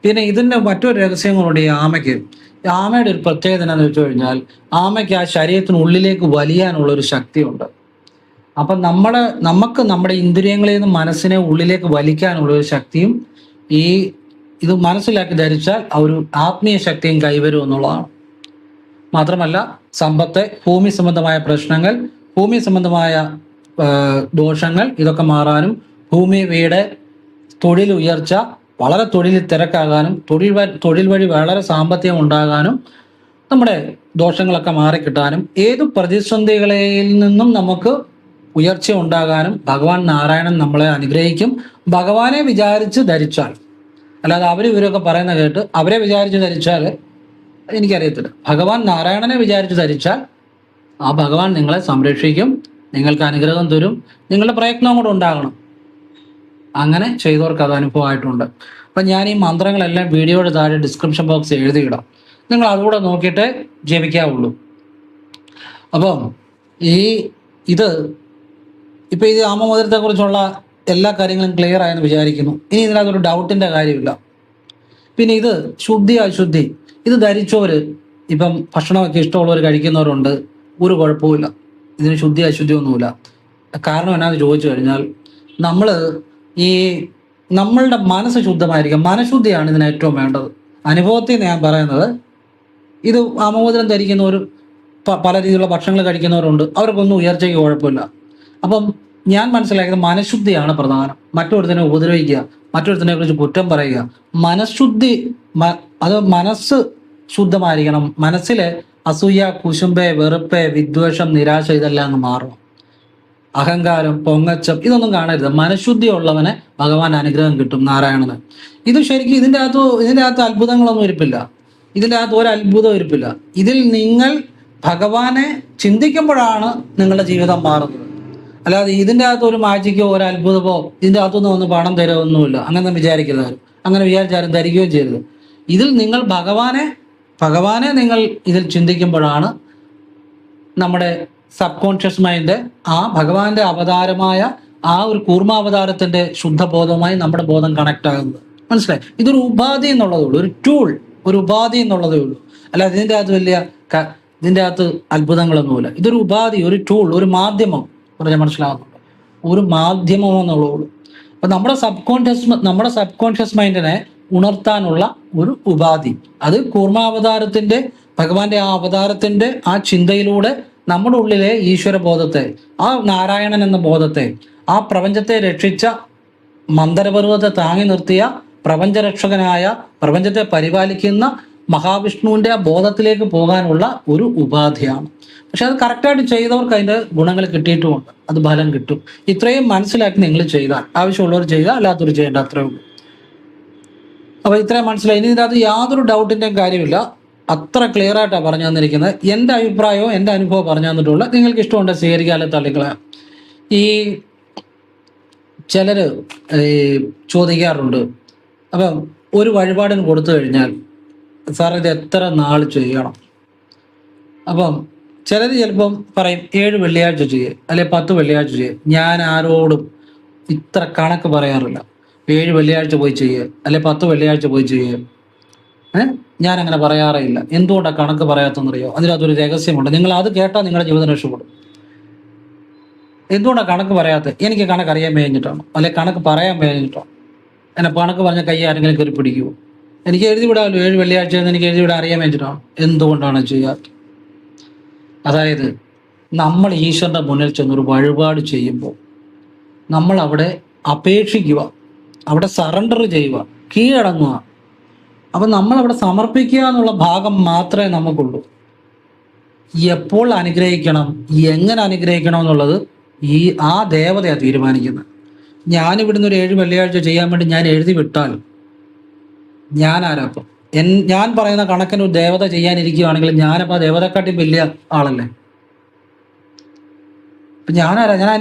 പിന്നെ ഇതിൻ്റെ മറ്റൊരു രഹസ്യങ്ങളുണ്ട്. ഈ ആമയുടെ ഒരു പ്രത്യേകത എന്താണെന്ന് വെച്ച് കഴിഞ്ഞാൽ ആമയ്ക്ക് ആ ശരീരത്തിനുള്ളിലേക്ക് വലിയാനുള്ള ഒരു ശക്തിയുണ്ട്. അപ്പം നമുക്ക് നമ്മുടെ ഇന്ദ്രിയങ്ങളിൽ നിന്ന് മനസ്സിനെ ഉള്ളിലേക്ക് വലിക്കാനുള്ള ഒരു ശക്തിയും ഇത് മനസ്സിലാക്കി ധരിച്ചാൽ ആ ഒരു ആത്മീയ ശക്തിയും കൈവരും എന്നുള്ളതാണ്. മാത്രമല്ല സമ്പത്ത്, ഭൂമി സംബന്ധമായ പ്രശ്നങ്ങൾ, ഭൂമി സംബന്ധമായ ദോഷങ്ങൾ ഇതൊക്കെ മാറാനും ഭൂമി, വീട്, തൊഴിൽ ഉയർച്ച, വളരെ തൊഴിലിൽ തിരക്കാകാനും തൊഴിൽ വഴി വളരെ സാമ്പത്തികം ഉണ്ടാകാനും നമ്മുടെ ദോഷങ്ങളൊക്കെ മാറിക്കിട്ടാനും ഏതു പ്രതിസന്ധികളിൽ നിന്നും നമുക്ക് ഉയർച്ച ഉണ്ടാകാനും ഭഗവാൻ നാരായണൻ നമ്മളെ അനുഗ്രഹിക്കും. ഭഗവാനെ വിചാരിച്ച് ധരിച്ചാൽ, അല്ലാതെ ഇവരൊക്കെ പറയുന്ന കേട്ട് അവരെ വിചാരിച്ച് ധരിച്ചാൽ എനിക്കറിയത്തില്ല. ഭഗവാൻ നാരായണനെ വിചാരിച്ച് ധരിച്ചാൽ ആ ഭഗവാൻ നിങ്ങളെ സംരക്ഷിക്കും, നിങ്ങൾക്ക് അനുഗ്രഹം തരും. നിങ്ങളുടെ പ്രയത്നം കൂടെ ഉണ്ടാകണം. അങ്ങനെ ചെയ്തവർക്ക് അത് അനുഭവമായിട്ടുണ്ട്. അപ്പം ഞാൻ ഈ മന്ത്രങ്ങളെല്ലാം വീഡിയോയുടെ താഴെ ഡിസ്ക്രിപ്ഷൻ ബോക്സ് എഴുതിയിടാം. നിങ്ങൾ അതുകൂടെ നോക്കിയിട്ട് ജപിക്കാവുള്ളൂ. അപ്പം ഇത് ആമമോതിരത്തെക്കുറിച്ചുള്ള എല്ലാ കാര്യങ്ങളും ക്ലിയർ ആയെന്ന് വിചാരിക്കുന്നു. ഇനി ഇതിനകത്തൊരു ഡൗട്ടിൻ്റെ കാര്യമില്ല. പിന്നെ ഇത് ശുദ്ധി അശുദ്ധി ഇത് ധരിച്ചവർ, ഇപ്പം ഭക്ഷണമൊക്കെ ഇഷ്ടമുള്ളവർ കഴിക്കുന്നവരുണ്ട്, ഒരു കുഴപ്പമില്ല. ഇതിന് ശുദ്ധി അശുദ്ധി ഒന്നുമില്ല. കാരണം എന്നാന്ന് ചോദിച്ചു കഴിഞ്ഞാൽ നമ്മളുടെ മനസ്സ് ശുദ്ധമായിരിക്കും. മനഃശുദ്ധിയാണ് ഇതിന് ഏറ്റവും വേണ്ടത്. അനുഭവത്തിൽ ഞാൻ പറയുന്നത്, ഇത് ആമമോതിരം ധരിക്കുന്നവർ പല രീതിയിലുള്ള ഭക്ഷണങ്ങൾ കഴിക്കുന്നവരുണ്ട്, അവർക്കൊന്നും ഉയർച്ചയ്ക്ക് കുഴപ്പമില്ല. അപ്പം ഞാൻ മനസ്സിലാക്കിയത് മനഃശുദ്ധിയാണ് പ്രധാനം. മറ്റൊരുത്തിനെ ഉപദ്രവിക്കുക, മറ്റൊരുത്തിനെ കുറിച്ച് കുറ്റം പറയുക, മനഃശുദ്ധി അത് മനസ്സ് ശുദ്ധമായിരിക്കണം. മനസ്സിലെ അസൂയ, കുശുമ്പ്, വെറുപ്പ്, വിദ്വേഷം, നിരാശ ഇതെല്ലാം അങ്ങ് മാറണം. അഹങ്കാരം, പൊങ്ങച്ചം ഇതൊന്നും കാണരുത്. മനഃശുദ്ധി ഉള്ളവനെ ഭഗവാൻ അനുഗ്രഹം കിട്ടും, നാരായണന്. ഇത് ശരിക്കും ഇതിൻ്റെ അകത്ത് അത്ഭുതങ്ങളൊന്നും ഇരിപ്പില്ല. ഇതിൻ്റെ അകത്ത് ഒരു അത്ഭുതവും ഇരിപ്പില്ല. ഇതിൽ നിങ്ങൾ ഭഗവാനെ ചിന്തിക്കുമ്പോഴാണ് നിങ്ങളുടെ ജീവിതം മാറുന്നത്. അല്ലാതെ ഇതിൻ്റെ അകത്ത് ഒരു മാജിക്കോ ഒരു അത്ഭുതമോ ഇതിൻ്റെ അകത്തൊന്നും ഒന്ന് പണം തരുമൊന്നുമില്ല. അങ്ങനെ വിചാരിക്കരുത്. അങ്ങനെ വിചാരിച്ചാലും ധരിക്കുകയും ചെയ്യരുത്. ഇതിൽ നിങ്ങൾ ഭഗവാനെ നിങ്ങൾ ഇതിൽ ചിന്തിക്കുമ്പോഴാണ് നമ്മുടെ സബ് കോൺഷ്യസ് മൈൻഡ് ആ ഭഗവാന്റെ അവതാരമായ ആ ഒരു കൂർമാവതാരത്തിന്റെ ശുദ്ധബോധവുമായി നമ്മുടെ ബോധം കണക്ട് ആകുന്നത്. മനസ്സിലായി? ഇതൊരു ഉപാധി എന്നുള്ളതേ ഉള്ളൂ, ഒരു ടൂൾ, ഒരു ഉപാധി എന്നുള്ളതേ ഉള്ളൂ. അല്ലാതെ ഇതിൻ്റെ അകത്ത് അത്ഭുതങ്ങളൊന്നുമില്ല. ഇതൊരു ഉപാധി, ഒരു ടൂൾ, ഒരു മാധ്യമം പറഞ്ഞാൽ മനസ്സിലാകുന്നുണ്ട്. ഒരു മാധ്യമം എന്നുള്ളൂ. അപ്പൊ നമ്മുടെ സബ് കോൺഷ്യസ് മൈൻഡിനെ ഉണർത്താനുള്ള ഒരു ഉപാധി, അത് കൂർമാവതാരത്തിന്റെ ഭഗവാന്റെ ആ അവതാരത്തിന്റെ ആ ചിന്തയിലൂടെ നമ്മുടെ ഉള്ളിലെ ഈശ്വരബോധത്തെ, ആ നാരായണൻ എന്ന ബോധത്തെ, ആ പ്രപഞ്ചത്തെ രക്ഷിച്ച മന്ദരപർവ്വതത്തെ താങ്ങി നിർത്തിയ പ്രപഞ്ചരക്ഷകനായ, പ്രപഞ്ചത്തെ പരിപാലിക്കുന്ന മഹാവിഷ്ണുവിന്റെ ആ ബോധത്തിലേക്ക് പോകാനുള്ള ഒരു ഉപാധിയാണ്. പക്ഷെ അത് കറക്റ്റായിട്ട് ചെയ്തവർക്ക് അതിന്റെ ഗുണങ്ങൾ കിട്ടിയിട്ടുമുണ്ട്, അത് ഫലം കിട്ടും. ഇത്രയും മനസ്സിലാക്കി നിങ്ങൾ ചെയ്താൽ, ആവശ്യമുള്ളവർ ചെയ്യുക, അല്ലാത്തവർ ചെയ്യേണ്ട, അത്രേ ഉള്ളൂ. അപ്പൊ ഇത്രയും മനസ്സിലായി. ഇനി ഇതിനകത്ത് യാതൊരു ഡൗട്ടിൻ്റെയും കാര്യമില്ല. അത്ര ക്ലിയർ ആയിട്ടാണ് പറഞ്ഞു തന്നിരിക്കുന്നത്. എൻ്റെ അഭിപ്രായവും എൻ്റെ അനുഭവം പറഞ്ഞു തന്നിട്ടുള്ള, നിങ്ങൾക്ക് ഇഷ്ടമുണ്ട് സ്വീകരിക്കാതെ തള്ളിക്കളയാം. ഈ ചിലർ ചോദിക്കാറുണ്ട്, അപ്പം ഒരു വഴിപാടിന് കൊടുത്തു കഴിഞ്ഞാൽ സാർ ഇത് എത്ര നാൾ ചെയ്യണം? അപ്പം ചിലർ ചിലപ്പം പറയും 7 വെള്ളിയാഴ്ച ചെയ്യേ, അല്ലെ 10 വെള്ളിയാഴ്ച ചെയ്യേ. ഞാൻ ആരോടും ഇത്ര കണക്ക് പറയാറില്ല. 7 വെള്ളിയാഴ്ച പോയി ചെയ്യേ, അല്ലെ 10 വെള്ളിയാഴ്ച പോയി ചെയ്യേ. ഞാൻ അങ്ങനെ പറയാറേ ഇല്ല. എന്തുകൊണ്ടാണ് കണക്ക് പറയാത്തെന്നറിയോ? അതിനകത്തൊരു രഹസ്യമുണ്ട്. നിങ്ങൾ അത് കേട്ടാൽ നിങ്ങളുടെ ജീവിതം രക്ഷപ്പെടും. എന്തുകൊണ്ടാണ് കണക്ക് പറയാത്തത്? എനിക്ക് കണക്ക് അറിയാൻ കഴിഞ്ഞിട്ടാണ്, അല്ലെ കണക്ക് പറയാൻ കഴിഞ്ഞിട്ടാണ്. എന്നെ കണക്ക് പറഞ്ഞ കൈ ആരെങ്കിലും കയറി പിടിക്കുമോ? എനിക്ക് എഴുതി വിടാമല്ലോ 7 വെള്ളിയാഴ്ച എന്ന് എനിക്ക് എഴുതി വിടാൻ അറിയാൻ വേണ്ടിയിട്ടാണ്. എന്തുകൊണ്ടാണ് ചെയ്യാത്തത്? അതായത് നമ്മൾ ഈശ്വരൻ്റെ മുന്നിൽ ചെന്നൊരു വഴിപാട് ചെയ്യുമ്പോൾ നമ്മൾ അവിടെ അപേക്ഷിക്കുക, അവിടെ സറണ്ടർ ചെയ്യുക, കീഴടങ്ങുക. അപ്പം നമ്മളവിടെ സമർപ്പിക്കുക എന്നുള്ള ഭാഗം മാത്രമേ നമുക്കുള്ളൂ. എപ്പോൾ അനുഗ്രഹിക്കണം, എങ്ങനെ അനുഗ്രഹിക്കണം എന്നുള്ളത് ആ ദേവതയാണ് തീരുമാനിക്കുന്നത്. ഞാനിവിടുന്ന് ഒരു 7 വെള്ളിയാഴ്ച ചെയ്യാൻ വേണ്ടി ഞാൻ എഴുതി വിട്ടാൽ ഞാൻ ആരാപ്പം? ഞാൻ പറയുന്ന കണക്കിന് ഒരു ദേവത ചെയ്യാനിരിക്കുകയാണെങ്കിൽ ഞാനപ്പോൾ ആ ദേവതക്കാട്ടി വലിയ ആളല്ലേ? ഇപ്പം ഞാനാരാ?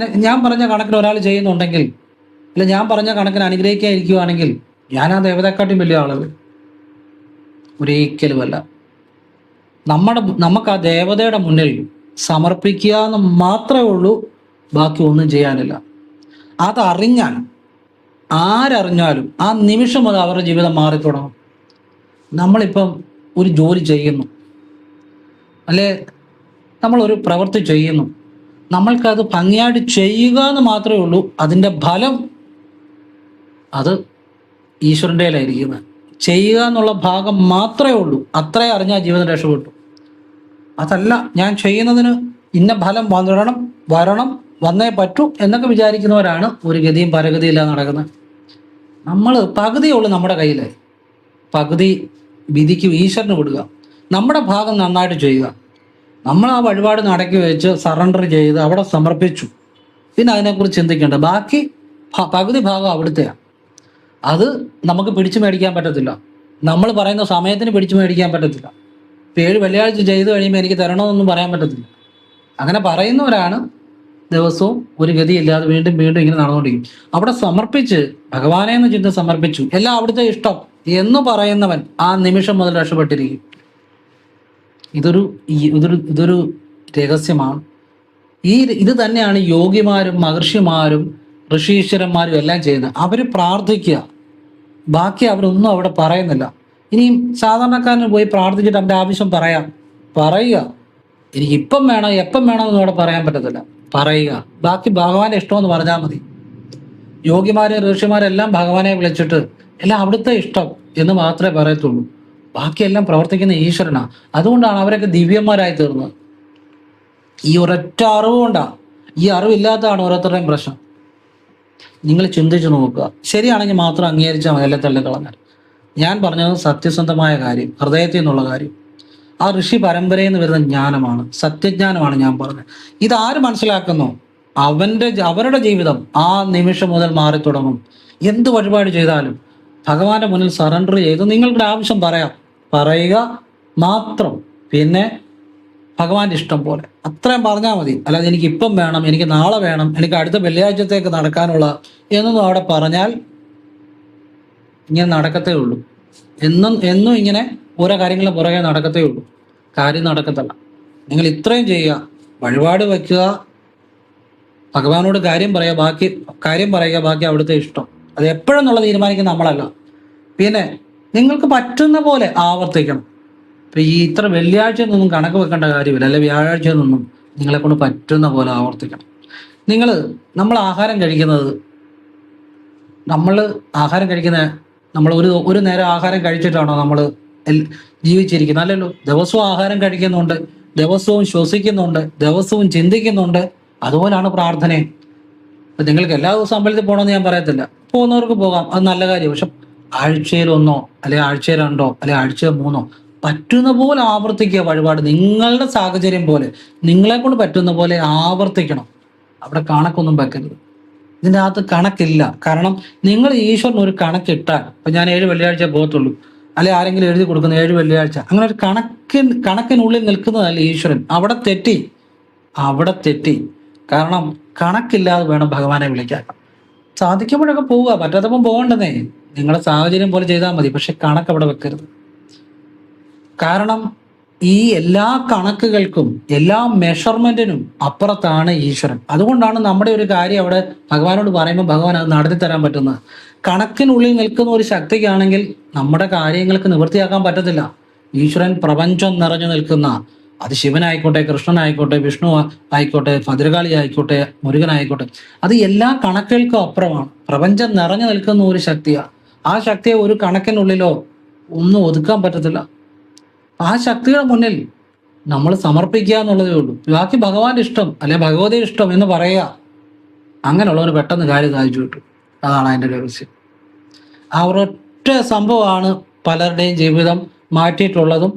ഞാൻ പറഞ്ഞ കണക്കിന് ഒരാൾ ചെയ്യുന്നുണ്ടെങ്കിൽ, അല്ല ഞാൻ പറഞ്ഞ കണക്കിന് അനുഗ്രഹിക്കാൻ ഇരിക്കുകയാണെങ്കിൽ ഞാൻ ആ ദേവതക്കാട്ടിയും വലിയ ആളല്ലേ? ഒരിക്കലുമല്ല. നമുക്ക് ആ ദേവതയുടെ മുന്നിൽ സമർപ്പിക്കുക എന്ന് മാത്രമേ ഉള്ളൂ, ബാക്കി ഒന്നും ചെയ്യാനില്ല. അതറിഞ്ഞാൽ ആരറിഞ്ഞാലും ആ നിമിഷം അത് അവരുടെ ജീവിതം മാറിത്തുടങ്ങും. നമ്മളിപ്പം ഒരു ജോലി ചെയ്യുന്നു, അല്ലെ നമ്മളൊരു പ്രവൃത്തി ചെയ്യുന്നു, നമ്മൾക്കത് ഭംഗിയായിട്ട് ചെയ്യുക എന്ന് മാത്രമേ ഉള്ളൂ. അതിൻ്റെ ഫലം അത് ഈശ്വരൻ്റെ കയ്യിലായിരിക്കുന്നത്. ചെയ്യുക എന്നുള്ള ഭാഗം മാത്രമേ ഉള്ളൂ. അത്രേ അറിഞ്ഞാൽ ജീവിതം രക്ഷപ്പെട്ടു. അതല്ല ഞാൻ ചെയ്യുന്നതിന് ഇന്ന ഫലം വരണം വന്നേ പറ്റൂ എന്നൊക്കെ വിചാരിക്കുന്നവരാണ് ഒരു ഗതിയും പരഗതിയില്ലാതെ നടക്കുന്നത്. നമ്മൾ പകുതിയുള്ളൂ നമ്മുടെ കയ്യിൽ, പകുതി വിധിക്ക് ഈശ്വരന് വിടുക. നമ്മുടെ ഭാഗം നന്നായിട്ട് ചെയ്യുക. നമ്മൾ ആ വഴിപാട് നടക്കി വെച്ച് സറണ്ടർ ചെയ്ത് അവിടെ സമർപ്പിച്ചു, പിന്നെ അതിനെക്കുറിച്ച് ചിന്തിക്കേണ്ട. ബാക്കി പകുതി ഭാഗം അവിടുത്തെയാണ്. അത് നമുക്ക് പിടിച്ചു മേടിക്കാൻ പറ്റത്തില്ല. നമ്മൾ പറയുന്ന സമയത്തിന് പിടിച്ചു മേടിക്കാൻ പറ്റത്തില്ല. 7 വെള്ളിയാഴ്ച ചെയ്ത് കഴിയുമ്പോൾ എനിക്ക് തരണമെന്നൊന്നും പറയാൻ പറ്റത്തില്ല. അങ്ങനെ പറയുന്നവരാണ് ദിവസവും ഒരു ഗതിയില്ലാതെ വീണ്ടും വീണ്ടും ഇങ്ങനെ നടന്നുകൊണ്ടിരിക്കും. അവിടെ സമർപ്പിച്ച് ഭഗവാനെ എന്ന് ചിന്ത സമർപ്പിച്ചു, എല്ലാം അവിടുത്തെ ഇഷ്ടം എന്ന് പറയുന്നവൻ ആ നിമിഷം മുതൽ രക്ഷപ്പെട്ടിരിക്കും. ഇതൊരു രഹസ്യമാണ്. ഇത് തന്നെയാണ് യോഗിമാരും മഹർഷിമാരും ഋഷീശ്വരന്മാരും എല്ലാം ചെയ്യുന്നത്. അവർ പ്രാർത്ഥിക്കുക, ബാക്കി അവരൊന്നും അവിടെ പറയുന്നില്ല. ഇനിയും സാധാരണക്കാരന് പോയി പ്രാർത്ഥിച്ചിട്ട് അവൻ്റെ ആവശ്യം പറയുക. എനിക്ക് ഇപ്പം വേണം എപ്പം വേണമെന്ന് അവിടെ പറയാൻ പറ്റത്തില്ല. പറയുക, ബാക്കി ഭഗവാന്റെ ഇഷ്ടമെന്ന് പറഞ്ഞാൽ മതി. യോഗിമാരെ ഋഷിമാരെല്ലാം ഭഗവാനെ വിളിച്ചിട്ട് എല്ലാം അവിടുത്തെ ഇഷ്ടം എന്ന് മാത്രമേ പറയത്തുള്ളൂ. ബാക്കിയെല്ലാം പ്രവർത്തിക്കുന്ന ഈശ്വരനാണ്. അതുകൊണ്ടാണ് അവരൊക്കെ ദിവ്യന്മാരായി തീർന്നത്. ഈ ഒരൊറ്റ അറിവ് കൊണ്ടാണ്. ഈ അറിവില്ലാത്തതാണ് ഓരോരുത്തരുടെയും പ്രശ്നം. നിങ്ങൾ ചിന്തിച്ചു നോക്കുക. ശരിയാണെങ്കിൽ മാത്രം അംഗീകരിച്ചാൽ മതി, അല്ലെ തള്ളിക്കളഞ്ഞാൽ. ഞാൻ പറഞ്ഞത് സത്യസന്ധമായ കാര്യം, ഹൃദയത്തിൽ നിന്നുള്ള കാര്യം. ആ ഋഷി പരമ്പരയിൽ നിന്ന് വരുന്ന ജ്ഞാനമാണ്, സത്യജ്ഞാനമാണ് ഞാൻ പറഞ്ഞത്. ഇതാര് മനസ്സിലാക്കുന്നു, അവരുടെ ജീവിതം ആ നിമിഷം മുതൽ മാറി തുടങ്ങും. എന്ത് വഴിപാട് ചെയ്താലും ഭഗവാന്റെ മുന്നിൽ സറണ്ടർ ചെയ്ത് നിങ്ങളുടെ ആവശ്യം പറയുക മാത്രം. പിന്നെ ഭഗവാന്റെ ഇഷ്ടം പോലെ അത്രയും പറഞ്ഞാൽ മതി. അല്ലാതെ എനിക്ക് ഇപ്പം വേണം, എനിക്ക് നാളെ വേണം, എനിക്ക് അടുത്ത വെള്ളിയാഴ്ചത്തേക്ക് നടക്കാനുള്ള എന്നൊന്നും അവിടെ പറഞ്ഞാൽ ഇങ്ങനെ നടക്കത്തേ ഉള്ളൂ. എന്നും ഇങ്ങനെ ഓരോ കാര്യങ്ങളും പുറകെ നടക്കത്തേ ഉള്ളൂ, കാര്യം നടക്കത്തല്ല. നിങ്ങൾ ഇത്രയും ചെയ്യുക, വഴിപാട് വയ്ക്കുക, ഭഗവാനോട് കാര്യം പറയുക, ബാക്കി അവിടുത്തെ ഇഷ്ടം. അത് എപ്പോഴെന്നുള്ള തീരുമാനിക്കുന്ന നമ്മളല്ല. പിന്നെ നിങ്ങൾക്ക് പറ്റുന്ന പോലെ ആവർത്തിക്കണം. ഇപ്പം ഈ ഇത്ര വെള്ളിയാഴ്ച നിന്നും കണക്ക് വെക്കേണ്ട കാര്യമില്ല, അല്ലെ വ്യാഴാഴ്ച നിന്നും നിങ്ങളെ കൊണ്ട് പറ്റുന്ന പോലെ ആവർത്തിക്കണം. നമ്മൾ ആഹാരം കഴിക്കുന്നത് നമ്മൾ ഒരു നേരം ആഹാരം കഴിച്ചിട്ടാണോ നമ്മൾ ജീവിച്ചിരിക്കുന്നത്? അല്ലല്ലോ. ദിവസവും ആഹാരം കഴിക്കുന്നുണ്ട്, ദിവസവും ശ്വസിക്കുന്നുണ്ട്, ദിവസവും ചിന്തിക്കുന്നുണ്ട്. അതുപോലാണ് പ്രാർത്ഥനയും. ഇപ്പം നിങ്ങൾക്ക് എല്ലാ ദിവസവും അമ്പലത്തിൽ പോകണമെന്ന് ഞാൻ പറയത്തില്ല, പോകുന്നവർക്ക് പോകാം, അത് നല്ല കാര്യം. പക്ഷെ ആഴ്ചയിൽ 1 അല്ലെങ്കിൽ ആഴ്ചയിൽ 2 അല്ലെങ്കിൽ ആഴ്ചയിൽ 3 പറ്റുന്ന പോലെ ആവർത്തിക്കുക വഴിപാട്. നിങ്ങളുടെ സാഹചര്യം പോലെ, നിങ്ങളെ കൊണ്ട് പറ്റുന്ന പോലെ ആവർത്തിക്കണം. അവിടെ കണക്കൊന്നും വെക്കരുത്. ഇതിൻ്റെ അകത്ത് കണക്കില്ല. കാരണം നിങ്ങൾ ഈശ്വരന് ഒരു കണക്കിട്ടാൽ, ഇപ്പം ഞാൻ 7 വെള്ളിയാഴ്ച പോകത്തുള്ളൂ, അല്ലെ ആരെങ്കിലും എഴുതി കൊടുക്കുന്ന 7 വെള്ളിയാഴ്ച, അങ്ങനെ ഒരു കണക്കിനുള്ളിൽ നിൽക്കുന്നതല്ല ഈശ്വരൻ. അവിടെ തെറ്റി. കാരണം കണക്കില്ലാതെ വേണം ഭഗവാനെ വിളിക്കാൻ. സാധിക്കുമ്പോഴൊക്കെ പോവുക, പറ്റാത്തപ്പം പോകണ്ടെന്നേ. നിങ്ങളുടെ സാഹചര്യം പോലെ ചെയ്താൽ മതി, പക്ഷെ കണക്ക് അവിടെ വെക്കരുത്. കാരണം ഈ എല്ലാ കണക്കുകൾക്കും എല്ലാ മെഷർമെന്റിനും അപ്പുറത്താണ് ഈശ്വരൻ. അതുകൊണ്ടാണ് നമ്മുടെ ഒരു കാര്യം അവിടെ ഭഗവാനോട് പറയുമ്പോൾ ഭഗവാൻ അത് നടത്തി തരാൻ പറ്റുന്നത്. കണക്കിനുള്ളിൽ നിൽക്കുന്ന ഒരു ശക്തിക്കാണെങ്കിൽ നമ്മുടെ കാര്യങ്ങൾക്ക് നിവൃത്തിയാക്കാൻ പറ്റത്തില്ല. ഈശ്വരൻ പ്രപഞ്ചം നിറഞ്ഞു നിൽക്കുന്ന, അത് ശിവനായിക്കോട്ടെ, കൃഷ്ണനായിക്കോട്ടെ, വിഷ്ണു ആയിക്കോട്ടെ, ഭദ്രകാളി ആയിക്കോട്ടെ, മുരുകനായിക്കോട്ടെ, അത് എല്ലാ കണക്കുകൾക്കും അപ്പുറമാണ്. പ്രപഞ്ചം നിറഞ്ഞു നിൽക്കുന്ന ഒരു ശക്തിയാണ്. ആ ശക്തിയെ ഒരു കണക്കിനുള്ളിലോ ഒന്നും ഒതുക്കാൻ പറ്റത്തില്ല. ആ ശക്തിയുടെ മുന്നിൽ നമ്മൾ സമർപ്പിക്കുക എന്നുള്ളതേ ഉള്ളൂ. ബാക്കി ഭഗവാന്റെ ഇഷ്ടം അല്ലെ ഭഗവതിയുടെ ഇഷ്ടം എന്ന് പറയുക. അങ്ങനെയുള്ളവന് പെട്ടെന്ന് കാര്യം സാധിച്ചു കിട്ടും. അതാണ് അതിൻ്റെ രഹസ്യം. ആ ഒരൊറ്റ സംഭവമാണ് പലരുടെയും ജീവിതം മാറ്റിയിട്ടുള്ളതും.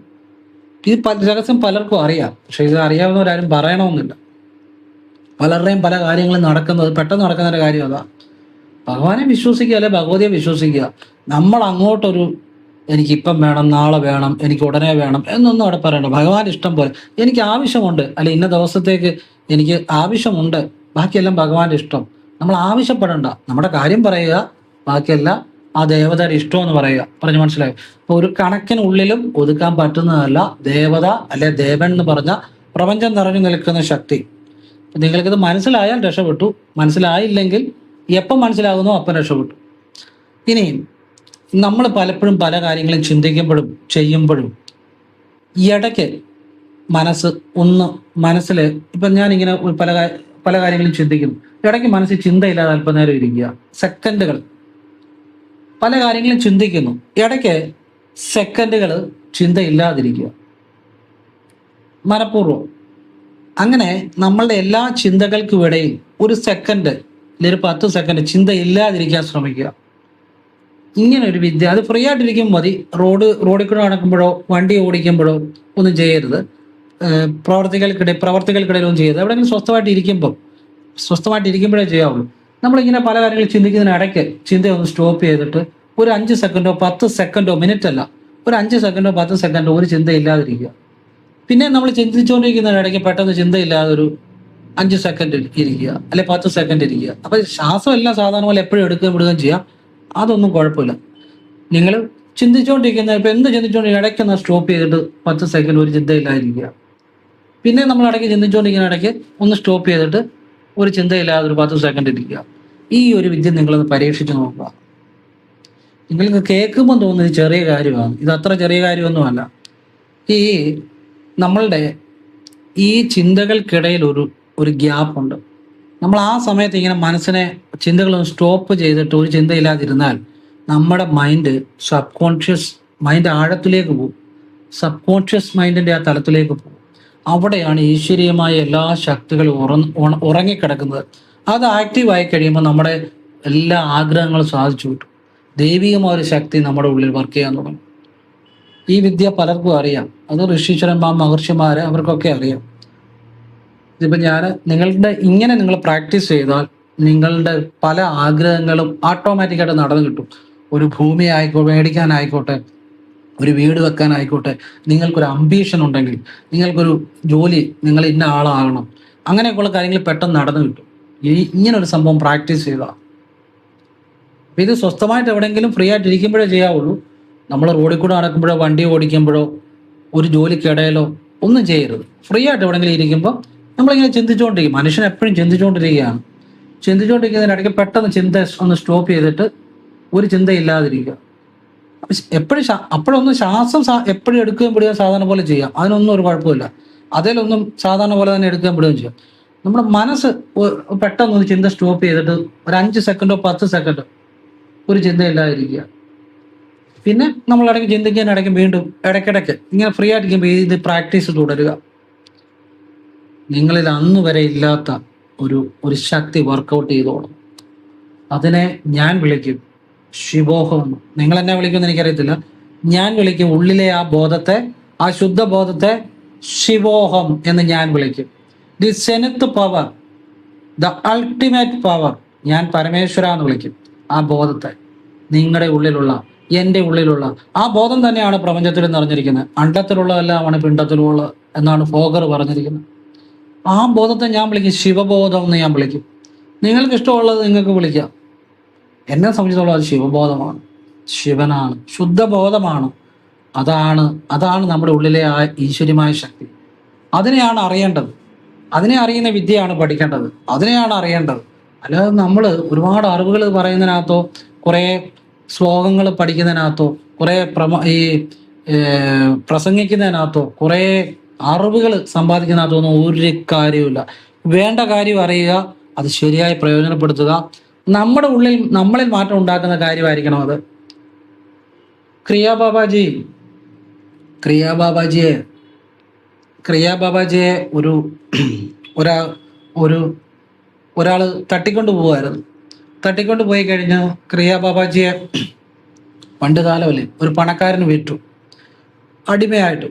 ഈ രഹസ്യം പലർക്കും അറിയാം, പക്ഷെ ഇത് അറിയാവുന്നവരാരും പറയണമെന്നില്ല. പലരുടെയും പല കാര്യങ്ങളും പെട്ടെന്ന് നടക്കുന്ന ഒരു കാര്യം അതാ. ഭഗവാനെ വിശ്വസിക്കുക, അല്ലെ ഭഗവതിയെ വിശ്വസിക്കുക. നമ്മൾ അങ്ങോട്ടൊരു എനിക്കിപ്പം വേണം, നാളെ വേണം, എനിക്ക് ഉടനെ വേണം എന്നൊന്നും അവിടെ പറയണ്ട. ഭഗവാന്റെ ഇഷ്ടം പോലെ എനിക്ക് ആവശ്യമുണ്ട്, അല്ലെ ഇന്ന ദിവസത്തേക്ക് എനിക്ക് ആവശ്യമുണ്ട്, ബാക്കിയെല്ലാം ഭഗവാന്റെ ഇഷ്ടം. നമ്മൾ ആവശ്യപ്പെടണ്ട, നമ്മുടെ കാര്യം പറയുക, ബാക്കിയെല്ലാം ആ ദേവതയുടെ ഇഷ്ടം എന്ന് പറയുക. പറഞ്ഞു മനസ്സിലായി? അപ്പൊ ഒരു കണക്കിനുള്ളിലും ഒതുക്കാൻ പറ്റുന്നതല്ല ദേവത, അല്ലെ ദേവൻ എന്ന് പറഞ്ഞ പ്രപഞ്ചം നിറഞ്ഞു നിൽക്കുന്ന ശക്തി. നിങ്ങൾക്കിത് മനസ്സിലായാൽ രക്ഷപ്പെട്ടു, മനസ്സിലായില്ലെങ്കിൽ എപ്പം മനസ്സിലാകുന്നോ അപ്പം രക്ഷപ്പെട്ടു. ഇനി നമ്മൾ പലപ്പോഴും പല കാര്യങ്ങളും ചിന്തിക്കുമ്പോഴും ചെയ്യുമ്പോഴും ഇടയ്ക്ക് മനസ്സിൽ ഇപ്പം ഞാനിങ്ങനെ പല കാര്യങ്ങളും ചിന്തിക്കുന്നു, ഇടയ്ക്ക് മനസ്സിൽ ചിന്തയില്ലാതെ അല്പനേരം ഇരിക്കുക, സെക്കൻഡുകൾ പല കാര്യങ്ങളും ചിന്തിക്കുന്നു, ഇടയ്ക്ക് സെക്കൻഡുകൾ ചിന്തയില്ലാതിരിക്കുക മനഃപൂർവ്വം. അങ്ങനെ നമ്മളുടെ എല്ലാ ചിന്തകൾക്കും ഇടയിൽ ഒരു സെക്കൻഡ് അല്ലെങ്കിൽ 10 സെക്കൻഡ് ചിന്തയില്ലാതിരിക്കാൻ ശ്രമിക്കുക. ഇങ്ങനെ ഒരു വിദ്യ, അത് ഫ്രീ ആയിട്ടിരിക്കുമ്പോൾ മതി. റോഡിൽ കൂടെ നടക്കുമ്പോഴോ വണ്ടി ഓടിക്കുമ്പോഴോ ഒന്നും ചെയ്യരുത്. പ്രവർത്തികൾക്കിടയിലൊന്നും ചെയ്യരുത്. എവിടെയെങ്കിലും സ്വസ്ഥമായിട്ട് ഇരിക്കുമ്പോഴേ ചെയ്യാവുള്ളൂ. നമ്മളിങ്ങനെ പല കാര്യങ്ങളും ചിന്തിക്കുന്നതിന് ഇടയ്ക്ക് ചിന്തയൊന്ന് സ്റ്റോപ്പ് ചെയ്തിട്ട് ഒരു 5 സെക്കൻഡോ 10 സെക്കൻഡോ, മിനിറ്റ് അല്ല, ഒരു 5 സെക്കൻഡോ 10 സെക്കൻഡോ ഒരു ചിന്തയില്ലാതിരിക്കുക. പിന്നെ നമ്മൾ ചിന്തിച്ചുകൊണ്ടിരിക്കുന്നതിന് ഇടയ്ക്ക് പെട്ടെന്ന് ചിന്തയില്ലാതെ ഒരു 5 സെക്കൻഡ് ഇരിക്കുക, അല്ലെ 10 സെക്കൻഡ് ഇരിക്കുക. അപ്പൊ ശ്വാസം എല്ലാം സാധാരണ പോലെ എപ്പോഴും എടുക്കുകയും വിടുകയും ചെയ്യാം, അതൊന്നും കുഴപ്പമില്ല. നിങ്ങൾ ചിന്തിച്ചുകൊണ്ടിരിക്കുന്ന ഇപ്പൊ എന്ത് ചിന്തിച്ചുകൊണ്ടിരിക്കുന്ന ഇടയ്ക്കൊന്ന് സ്റ്റോപ്പ് ചെയ്തിട്ട് 10 സെക്കൻഡ് ഒരു ചിന്തയില്ലാതിരിക്കുക. പിന്നെ നമ്മൾ ഇടയ്ക്ക് ചിന്തിച്ചുകൊണ്ടിരിക്കുന്ന ഇടയ്ക്ക് ഒന്ന് സ്റ്റോപ്പ് ചെയ്തിട്ട് ഒരു ചിന്തയില്ലാതെ ഒരു 10 സെക്കൻഡ് ഇരിക്കുക. ഈ ഒരു വിദ്യ നിങ്ങളൊന്ന് പരീക്ഷിച്ച് നോക്കുക. നിങ്ങൾക്ക് കേൾക്കുമ്പോൾ തോന്നുന്നത് ചെറിയ കാര്യമാണ്, ഇത് അത്ര ചെറിയ കാര്യമൊന്നുമല്ല. നമ്മളുടെ ഈ ചിന്തകൾക്കിടയിൽ ഒരു ഗ്യാപ്പുണ്ട്. നമ്മൾ ആ സമയത്ത് ഇങ്ങനെ ചിന്തകളൊന്ന് സ്റ്റോപ്പ് ചെയ്തിട്ട് ഒരു ചിന്തയില്ലാതിരുന്നാൽ നമ്മുടെ സബ് കോൺഷ്യസ് മൈൻഡ് ആഴത്തിലേക്ക് പോകും, സബ് കോൺഷ്യസ് മൈൻഡിൻ്റെ ആ തലത്തിലേക്ക് പോകും. അവിടെയാണ് ഈശ്വരീയമായ എല്ലാ ശക്തികളും ഉറങ്ങിക്കിടക്കുന്നത്. അത് ആക്റ്റീവായി കഴിയുമ്പോൾ നമ്മുടെ എല്ലാ ആഗ്രഹങ്ങളും സാധിച്ചു കിട്ടും. ദൈവികമായ ഒരു ശക്തി നമ്മുടെ ഉള്ളിൽ വർക്ക് ചെയ്യാൻ തുടങ്ങും. ഈ വിദ്യ പലർക്കും അറിയാം. അത് ഋഷീശ്വരന്മാർ, മഹർഷിമാര് അവർക്കൊക്കെ അറിയാം. ഇതിപ്പോൾ ഇങ്ങനെ നിങ്ങൾ പ്രാക്ടീസ് ചെയ്താൽ നിങ്ങളുടെ പല ആഗ്രഹങ്ങളും ഓട്ടോമാറ്റിക്കായിട്ട് നടന്നു കിട്ടും. ഒരു ഭൂമി മേടിക്കാനായിക്കോട്ടെ, ഒരു വീട് വെക്കാനായിക്കോട്ടെ, നിങ്ങൾക്കൊരു അംബീഷൻ ഉണ്ടെങ്കിൽ, നിങ്ങൾക്കൊരു ജോലി, നിങ്ങൾ ഇന്ന ആളാകണം, അങ്ങനെയൊക്കെയുള്ള കാര്യങ്ങൾ പെട്ടെന്ന് നടന്നു കിട്ടും ഇങ്ങനൊരു സംഭവം പ്രാക്ടീസ് ചെയ്താൽ. അപ്പം ഇത് സ്വസ്ഥമായിട്ട് എവിടെയെങ്കിലും ഫ്രീ ആയിട്ട് ഇരിക്കുമ്പോഴേ ചെയ്യാവുള്ളൂ. നമ്മൾ റോഡിൽ കൂടെ നടക്കുമ്പോഴോ വണ്ടി ഓടിക്കുമ്പോഴോ ഒരു ജോലിക്കിടയിലോ ഒന്നും ചെയ്യരുത്. ഫ്രീ ആയിട്ട് എവിടെയെങ്കിലും ഇരിക്കുമ്പോൾ നമ്മളിങ്ങനെ ചിന്തിച്ചുകൊണ്ടിരിക്കും. മനുഷ്യൻ എപ്പോഴും ചിന്തിച്ചുകൊണ്ടിരിക്കുകയാണ്. ചിന്തിച്ചുകൊണ്ടിരിക്കുന്നതിനിടയ്ക്ക് പെട്ടെന്ന് ചിന്ത ഒന്ന് സ്റ്റോപ്പ് ചെയ്തിട്ട് ഒരു ചിന്തയില്ലാതിരിക്കുക. എപ്പോഴും അപ്പോഴൊന്നും ശ്വാസം എപ്പോഴും എടുക്കുകയും വിടുകയും സാധാരണ പോലെ ചെയ്യാം. അതിനൊന്നും ഒരു കുഴപ്പമില്ല. അതിലൊന്നും സാധാരണ പോലെ തന്നെ എടുക്കുകയും വിടുകയും ചെയ്യാം. നമ്മുടെ മനസ്സ് പെട്ടെന്നൊന്ന് ചിന്ത സ്റ്റോപ്പ് ചെയ്തിട്ട് ഒരു 5 സെക്കൻഡോ 10 സെക്കൻഡോ ഒരു ചിന്തയില്ലാതിരിക്കുക. പിന്നെ നമ്മൾ ഇടയ്ക്ക് ചിന്തിക്കാനിടയ്ക്ക് വീണ്ടും ഇടയ്ക്കിടയ്ക്ക് ഇങ്ങനെ ഫ്രീ ആയിട്ടിരിക്കുമ്പോൾ ഇത് പ്രാക്ടീസ് തുടരുക. നിങ്ങളിൽ അന്ന് വരെ ഇല്ലാത്ത ഒരു ശക്തി വർക്കൗട്ട് ചെയ്തോളും. അതിനെ ഞാൻ വിളിക്കും ശിവോഹം എന്ന്. നിങ്ങൾ എന്നെ വിളിക്കുമെന്ന് എനിക്കറിയത്തില്ല. ഞാൻ വിളിക്കും ഉള്ളിലെ ആ ബോധത്തെ, ആ ശുദ്ധബോധത്തെ ശിവോഹം എന്ന് ഞാൻ വിളിക്കും. The zenith power, the ultimate power. ഞാൻ പരമേശ്വര എന്ന് വിളിക്കും ആ ബോധത്തെ. നിങ്ങളുടെ ഉള്ളിലുള്ള, എൻ്റെ ഉള്ളിലുള്ള ആ ബോധം തന്നെയാണ് പ്രപഞ്ചത്തിൽ നിറഞ്ഞിരിക്കുന്നത്. അണ്ടത്തിലുള്ളതെല്ലാമാണ് പിണ്ടത്തിലുള്ളത് എന്നാണ് ഫോഗർ പറഞ്ഞിരിക്കുന്നത്. ആ ബോധത്തെ ഞാൻ വിളിക്കും ശിവബോധം എന്ന് ഞാൻ വിളിക്കും. നിങ്ങൾക്ക് ഇഷ്ടമുള്ളത് നിങ്ങൾക്ക് വിളിക്കാം. എന്നെ സംബന്ധിച്ചിടത്തോളം അത് ശിവബോധമാണ്, ശിവനാണ്, ശുദ്ധബോധമാണ്. അതാണ് നമ്മുടെ ഉള്ളിലെ ആ ഈശ്വര്യമായ ശക്തി. അതിനെയാണ് അറിയേണ്ടത്. അതിനെ അറിയുന്ന വിദ്യയാണ് പഠിക്കേണ്ടത്. അതിനെയാണ് അറിയേണ്ടത്. അല്ലാതെ നമ്മൾ ഒരുപാട് അറിവുകൾ പറയുന്നതിനകത്തോ കുറേ ശ്ലോകങ്ങൾ പഠിക്കുന്നതിനകത്തോ കുറേ പ്രസംഗിക്കുന്നതിനകത്തോ കുറേ അറിവുകൾ സമ്പാദിക്കുന്നതിനകത്തോ ഒന്നും ഒരു കാര്യമില്ല. വേണ്ട കാര്യം അറിയുക, അത് ശരിയായി പ്രയോജനപ്പെടുത്തുക. നമ്മുടെ ഉള്ളിൽ നമ്മളിൽ മാറ്റം ഉണ്ടാക്കുന്ന കാര്യമായിരിക്കണം അത്. ക്രിയാബാബാജിയെ ഒരാൾ തട്ടിക്കൊണ്ട് പോവായിരുന്നു. തട്ടിക്കൊണ്ട് പോയി കഴിഞ്ഞ് ക്രിയാബാബാജിയെ പണ്ട് കാലമല്ലേ ഒരു പണക്കാരന് വിറ്റു അടിമയായിട്ട്.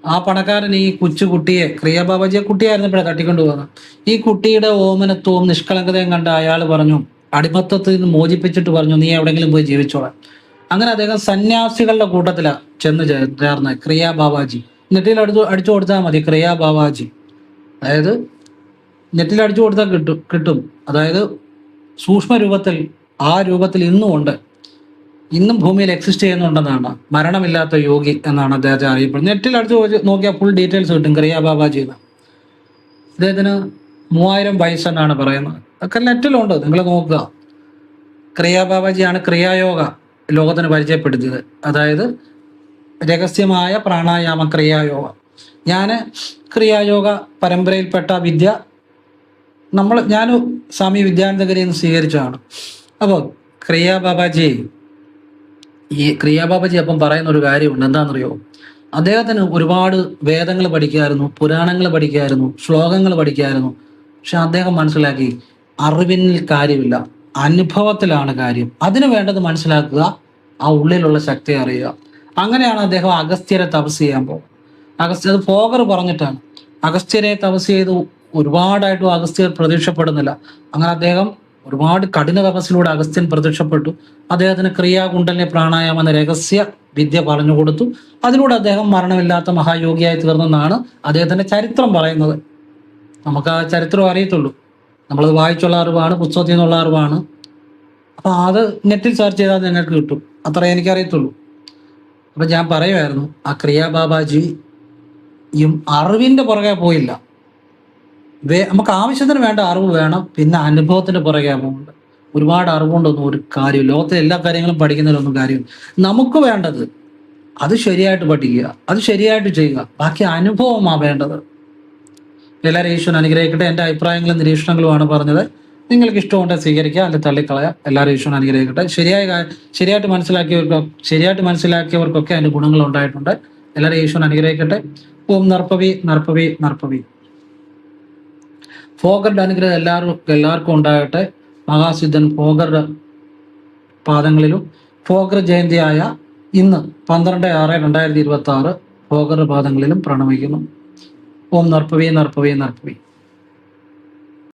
ആ പണക്കാരൻ ഈ കുട്ടിയെ, ക്രിയാബാബാജിയെ കുട്ടിയായിരുന്നപ്പോഴാണ് തട്ടിക്കൊണ്ട് പോകുന്നത്. ഈ കുട്ടിയുടെ ഓമനത്വവും നിഷ്കളങ്കതയും കണ്ട അയാൾ പറഞ്ഞു, അടിമത്തത്തിൽ നിന്ന് മോചിപ്പിച്ചിട്ട് പറഞ്ഞു, നീ എവിടെയെങ്കിലും പോയി ജീവിച്ചോളാം. അങ്ങനെ അദ്ദേഹം സന്യാസികളുടെ കൂട്ടത്തിലാണ് ചെന്ന് ചേർന്ന് ക്രിയാബാബാജി. നെറ്റിൽ അടിച്ചു കൊടുത്താൽ മതി ക്രിയാബാബാജി. അതായത് നെറ്റിൽ അടിച്ചു കൊടുത്താൽ കിട്ടും. അതായത് സൂക്ഷ്മ രൂപത്തിൽ, ആ രൂപത്തിൽ ഇന്നും ഉണ്ട്. ഇന്നും ഭൂമിയിൽ എക്സിസ്റ്റ് ചെയ്യുന്നുണ്ടെന്നാണ്. മരണമില്ലാത്ത യോഗി എന്നാണ് അദ്ദേഹത്തെ അറിയപ്പെടുന്നത്. നെറ്റിൽ അടിച്ചു നോക്കിയാൽ ഫുൾ ഡീറ്റെയിൽസ് കിട്ടും ക്രിയാബാബാജി എന്ന്. അദ്ദേഹത്തിന് 3000 വയസ്സെന്നാണ് പറയുന്നത്. ഒക്കെ നെറ്റിലുണ്ട്, നിങ്ങൾ നോക്കുക. ക്രിയാബാബാജിയാണ് ക്രിയായോഗ ലോകത്തിന് പരിചയപ്പെടുത്തിയത്. അതായത് രഹസ്യമായ പ്രാണായാമ ക്രിയായോഗ. ഞാൻ ക്രിയായോഗ പരമ്പരയിൽപ്പെട്ട വിദ്യ ഞാൻ സ്വാമി വിദ്യാനന്ദഗിരിയിൽ നിന്ന് സ്വീകരിച്ചതാണ്. അപ്പോൾ ക്രിയാബാബാജി അപ്പം പറയുന്ന ഒരു കാര്യമുണ്ട്. എന്താണെന്നറിയോ? അദ്ദേഹത്തിന് ഒരുപാട് വേദങ്ങൾ പഠിക്കായിരുന്നു, പുരാണങ്ങൾ പഠിക്കായിരുന്നു, ശ്ലോകങ്ങൾ പഠിക്കായിരുന്നു. പക്ഷെ അദ്ദേഹം മനസ്സിലാക്കി അറിവിൽ കാര്യമില്ല, അനുഭവത്തിലാണ് കാര്യം. അതിന് വേണ്ടത് മനസ്സിലാക്കുക, ആ ഉള്ളിലുള്ള ശക്തി അറിയുക. അങ്ങനെയാണ് അദ്ദേഹം അഗസ്ത്യരെ തപസ് ചെയ്യാൻ പോകുന്നത്. അത് ഫോഗർ പറഞ്ഞിട്ടാണ്. അഗസ്ത്യരെ തപസ് ചെയ്തു ഒരുപാടായിട്ടും അഗസ്ത്യർ പ്രത്യക്ഷപ്പെടുന്നില്ല. അങ്ങനെ അദ്ദേഹം ഒരുപാട് കഠിന തപസ്സിലൂടെ അഗസ്ത്യൻ പ്രത്യക്ഷപ്പെട്ടു. അദ്ദേഹത്തിന് ക്രിയാകുണ്ടലിനെ പ്രാണായാമം എന്ന രഹസ്യ വിദ്യ പറഞ്ഞു കൊടുത്തു. അതിലൂടെ അദ്ദേഹം മരണമില്ലാത്ത മഹായോഗിയായി തീർന്നെന്നാണ് അദ്ദേഹത്തിന്റെ ചരിത്രം പറയുന്നത്. നമുക്ക് ആ ചരിത്രം അറിയത്തുള്ളൂ, നമ്മളത് വായിച്ചുള്ള അറിവാണ്, പുസ്തകത്തിൽ നിന്നുള്ള അറിവാണ്. അപ്പം അത് നെറ്റിൽ സെർച്ച് ചെയ്താൽ നിങ്ങൾക്ക് കിട്ടും. അത്ര എനിക്കറിയത്തുള്ളൂ. അപ്പം ഞാൻ പറയുമായിരുന്നു, ആ ക്രിയാബാബാജിയും അറിവിൻ്റെ പുറകെ പോയില്ല. നമുക്ക് ആവശ്യത്തിന് വേണ്ട അറിവ് വേണം, പിന്നെ അനുഭവത്തിന്റെ പുറകെ പോകുന്നുണ്ട്. ഒരുപാട് അറിവുകൊണ്ടൊന്നും ഒരു കാര്യം, ലോകത്തെ എല്ലാ കാര്യങ്ങളും പഠിക്കുന്നതിലൊന്നും കാര്യം. നമുക്ക് വേണ്ടത് അത് ശരിയായിട്ട് പഠിക്കുക, അത് ശരിയായിട്ട് ചെയ്യുക. ബാക്കി അനുഭവമാണ് വേണ്ടത്. എല്ലാവരും ഈശ്വരൻ അനുഗ്രഹിക്കട്ടെ. എൻ്റെ അഭിപ്രായങ്ങളും നിരീക്ഷണങ്ങളുമാണ് പറഞ്ഞത്. നിങ്ങൾക്ക് ഇഷ്ടമുണ്ടെങ്കിൽ സ്വീകരിക്കുക, അല്ലെങ്കിൽ തള്ളിക്കളയാം. എല്ലാവരും ഈശ്വരൻ അനുഗ്രഹിക്കട്ടെ. ശരിയായിട്ട് മനസ്സിലാക്കിയവർക്കൊക്കെ അതിൻ്റെ ഗുണങ്ങൾ ഉണ്ടായിട്ടുണ്ട്. എല്ലാവരും ഈശ്വരൻ അനുഗ്രഹിക്കട്ടെ. ഓം നർപ്പവി നർപ്പവി നർപ്പവി. ഫോഗറുടെ അനുഗ്രഹം എല്ലാവർക്കും ഉണ്ടാകട്ടെ. മഹാസിദ്ധൻ ഫോഗറുടെ പാദങ്ങളിലും ഫോഗർ ജയന്തിയായ ഇന്ന് 12/6/2026 ഫോഗറുടെ പാദങ്ങളിലും പ്രണമിക്കുന്നു. ഓം നർപ്പവി നർപ്പവി നർപ്പവി.